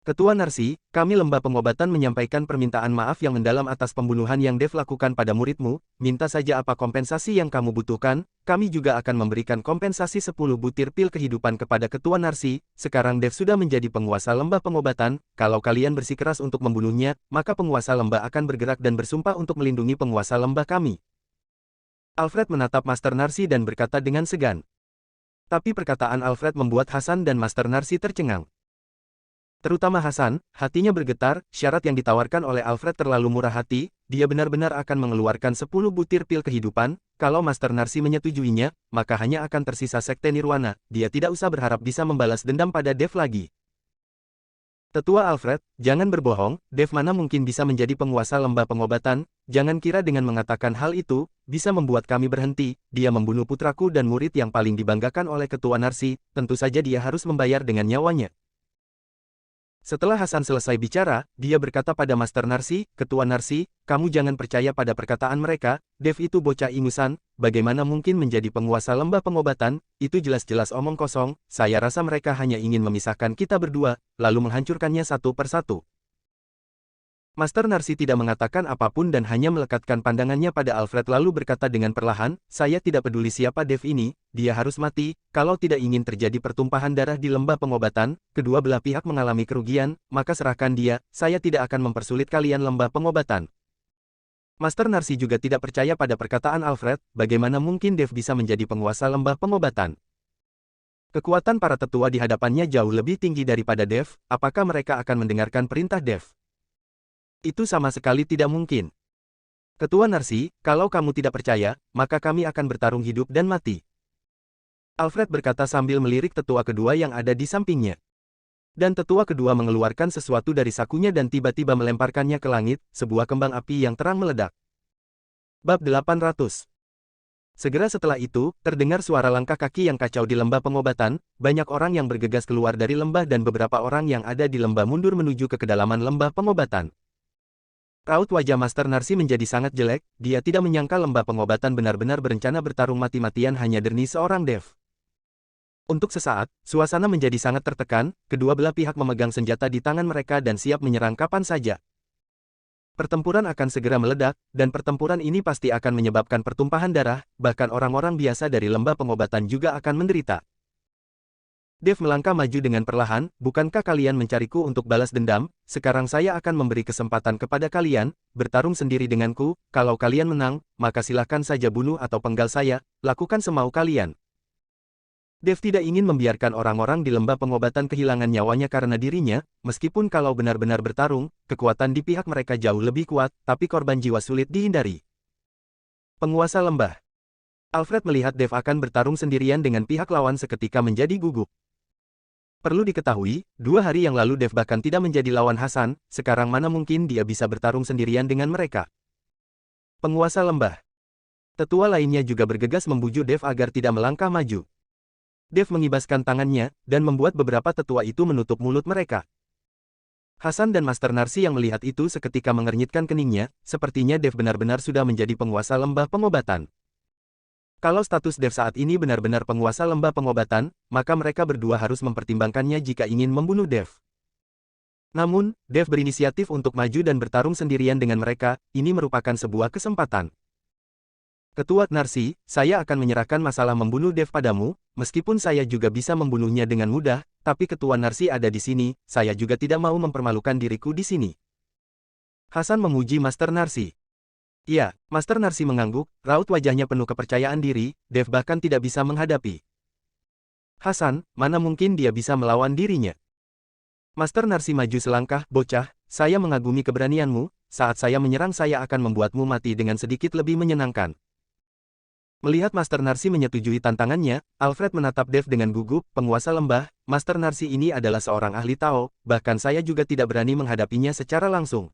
Ketua Narsi, kami Lembah Pengobatan menyampaikan permintaan maaf yang mendalam atas pembunuhan yang Dev lakukan pada muridmu. Minta saja apa kompensasi yang kamu butuhkan, kami juga akan memberikan kompensasi 10 butir pil kehidupan kepada Ketua Narsi. Sekarang Dev sudah menjadi penguasa Lembah Pengobatan, kalau kalian bersikeras untuk membunuhnya, maka penguasa lembah akan bergerak dan bersumpah untuk melindungi penguasa lembah kami. Alfred menatap Master Narsi dan berkata dengan segan. Tapi perkataan Alfred membuat Hasan dan Master Narsi tercengang. Terutama Hasan, hatinya bergetar, syarat yang ditawarkan oleh Alfred terlalu murah hati, dia benar-benar akan mengeluarkan 10 butir pil kehidupan, kalau Master Narsi menyetujuinya, maka hanya akan tersisa Sekte Nirwana, dia tidak usah berharap bisa membalas dendam pada Dev lagi. Tetua Alfred, jangan berbohong, Dev mana mungkin bisa menjadi penguasa Lembah Pengobatan, jangan kira dengan mengatakan hal itu, bisa membuat kami berhenti, dia membunuh putraku dan murid yang paling dibanggakan oleh Ketua Narsi, tentu saja dia harus membayar dengan nyawanya. Setelah Hasan selesai bicara, dia berkata pada Master Narsi, Ketua Narsi, kamu jangan percaya pada perkataan mereka, Dev itu bocah ingusan, bagaimana mungkin menjadi penguasa Lembah Pengobatan, itu jelas-jelas omong kosong, saya rasa mereka hanya ingin memisahkan kita berdua, lalu menghancurkannya satu persatu. Master Narsi tidak mengatakan apapun dan hanya melekatkan pandangannya pada Alfred lalu berkata dengan perlahan, saya tidak peduli siapa Dev ini, dia harus mati, kalau tidak ingin terjadi pertumpahan darah di Lembah Pengobatan, kedua belah pihak mengalami kerugian, maka serahkan dia, saya tidak akan mempersulit kalian Lembah Pengobatan. Master Narsi juga tidak percaya pada perkataan Alfred, bagaimana mungkin Dev bisa menjadi penguasa Lembah Pengobatan. Kekuatan para tetua di hadapannya jauh lebih tinggi daripada Dev, apakah mereka akan mendengarkan perintah Dev? Itu sama sekali tidak mungkin. Ketua Narsi, kalau kamu tidak percaya, maka kami akan bertarung hidup dan mati. Alfred berkata sambil melirik tetua kedua yang ada di sampingnya. Dan tetua kedua mengeluarkan sesuatu dari sakunya dan tiba-tiba melemparkannya ke langit, sebuah kembang api yang terang meledak. Bab 800. Segera setelah itu, terdengar suara langkah kaki yang kacau di Lembah Pengobatan, banyak orang yang bergegas keluar dari lembah dan beberapa orang yang ada di lembah mundur menuju ke kedalaman Lembah Pengobatan. Raut wajah Master Narsi menjadi sangat jelek, dia tidak menyangka Lembah Pengobatan benar-benar berencana bertarung mati-matian hanya demi seorang Dev. Untuk sesaat, suasana menjadi sangat tertekan, kedua belah pihak memegang senjata di tangan mereka dan siap menyerang kapan saja. Pertempuran akan segera meledak, dan pertempuran ini pasti akan menyebabkan pertumpahan darah, bahkan orang-orang biasa dari Lembah Pengobatan juga akan menderita. Dev melangkah maju dengan perlahan, bukankah kalian mencariku untuk balas dendam? Sekarang saya akan memberi kesempatan kepada kalian, bertarung sendiri denganku, kalau kalian menang, maka silakan saja bunuh atau penggal saya, lakukan semau kalian. Dev tidak ingin membiarkan orang-orang di Lembah Pengobatan kehilangan nyawanya karena dirinya, meskipun kalau benar-benar bertarung, kekuatan di pihak mereka jauh lebih kuat, tapi korban jiwa sulit dihindari. Penguasa lembah. Alfred melihat Dev akan bertarung sendirian dengan pihak lawan seketika menjadi gugup. Perlu diketahui, 2 hari yang lalu Dev bahkan tidak menjadi lawan Hasan, sekarang mana mungkin dia bisa bertarung sendirian dengan mereka. Penguasa lembah. Tetua lainnya juga bergegas membujuk Dev agar tidak melangkah maju. Dev mengibaskan tangannya, dan membuat beberapa tetua itu menutup mulut mereka. Hasan dan Master Narsi yang melihat itu seketika mengernyitkan keningnya, sepertinya Dev benar-benar sudah menjadi penguasa Lembah Pengobatan. Kalau status Dev saat ini benar-benar penguasa Lembah Pengobatan, maka mereka berdua harus mempertimbangkannya jika ingin membunuh Dev. Namun, Dev berinisiatif untuk maju dan bertarung sendirian dengan mereka, ini merupakan sebuah kesempatan. Ketua Narsi, saya akan menyerahkan masalah membunuh Dev padamu, meskipun saya juga bisa membunuhnya dengan mudah, tapi Ketua Narsi ada di sini, saya juga tidak mau mempermalukan diriku di sini. Hasan memuji Master Narsi. Ya, Master Narsi mengangguk, raut wajahnya penuh kepercayaan diri, Dev bahkan tidak bisa menghadapi. Hasan, mana mungkin dia bisa melawan dirinya? Master Narsi maju selangkah, bocah, saya mengagumi keberanianmu, saat saya menyerang saya akan membuatmu mati dengan sedikit lebih menyenangkan. Melihat Master Narsi menyetujui tantangannya, Alfred menatap Dev dengan gugup, penguasa lembah, Master Narsi ini adalah seorang ahli Tao, bahkan saya juga tidak berani menghadapinya secara langsung.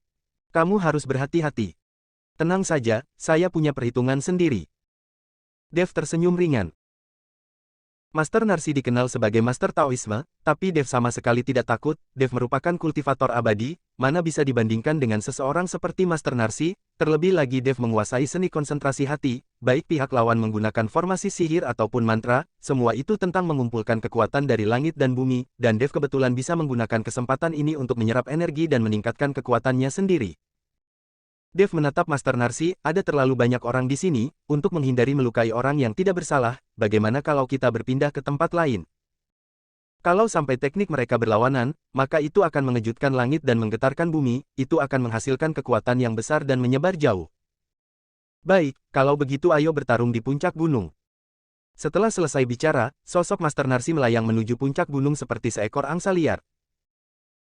Kamu harus berhati-hati. Tenang saja, saya punya perhitungan sendiri. Dev tersenyum ringan. Master Narsi dikenal sebagai Master Taoisme, tapi Dev sama sekali tidak takut. Dev merupakan kultivator abadi, mana bisa dibandingkan dengan seseorang seperti Master Narsi, terlebih lagi Dev menguasai seni konsentrasi hati, baik pihak lawan menggunakan formasi sihir ataupun mantra, semua itu tentang mengumpulkan kekuatan dari langit dan bumi, dan Dev kebetulan bisa menggunakan kesempatan ini untuk menyerap energi dan meningkatkan kekuatannya sendiri. Dev menatap Master Narsi, ada terlalu banyak orang di sini, untuk menghindari melukai orang yang tidak bersalah, bagaimana kalau kita berpindah ke tempat lain? Kalau sampai teknik mereka berlawanan, maka itu akan mengejutkan langit dan menggetarkan bumi, itu akan menghasilkan kekuatan yang besar dan menyebar jauh. Baik, kalau begitu ayo bertarung di puncak gunung. Setelah selesai bicara, sosok Master Narsi melayang menuju puncak gunung seperti seekor angsa liar.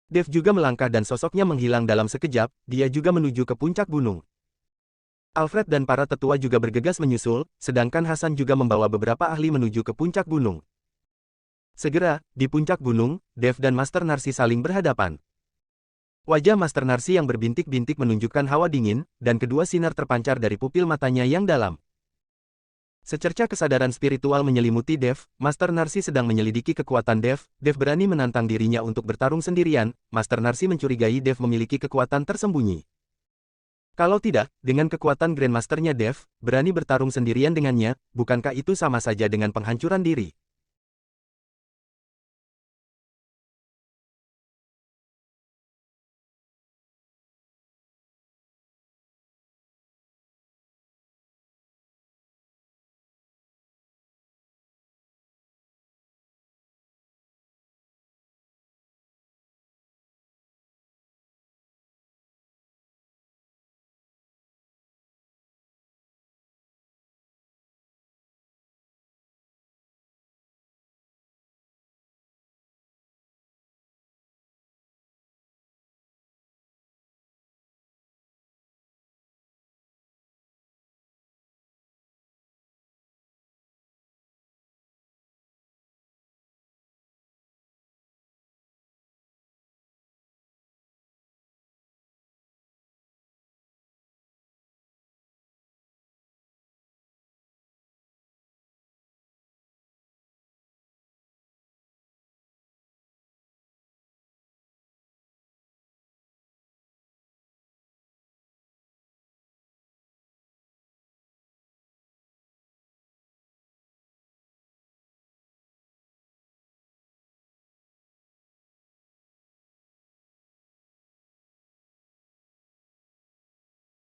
Dev juga melangkah dan sosoknya menghilang dalam sekejap, dia juga menuju ke puncak gunung. Alfred dan para tetua juga bergegas menyusul, sedangkan Hasan juga membawa beberapa ahli menuju ke puncak gunung. Segera, di puncak gunung, Dev dan Master Narsi saling berhadapan. Wajah Master Narsi yang berbintik-bintik menunjukkan hawa dingin, dan kedua sinar terpancar dari pupil matanya yang dalam. Secerca kesadaran spiritual menyelimuti Dev, Master Narsi sedang menyelidiki kekuatan Dev. Dev berani menantang dirinya untuk bertarung sendirian, Master Narsi mencurigai Dev memiliki kekuatan tersembunyi. Kalau tidak, dengan kekuatan Grandmasternya Dev, berani bertarung sendirian dengannya, bukankah itu sama saja dengan penghancuran diri?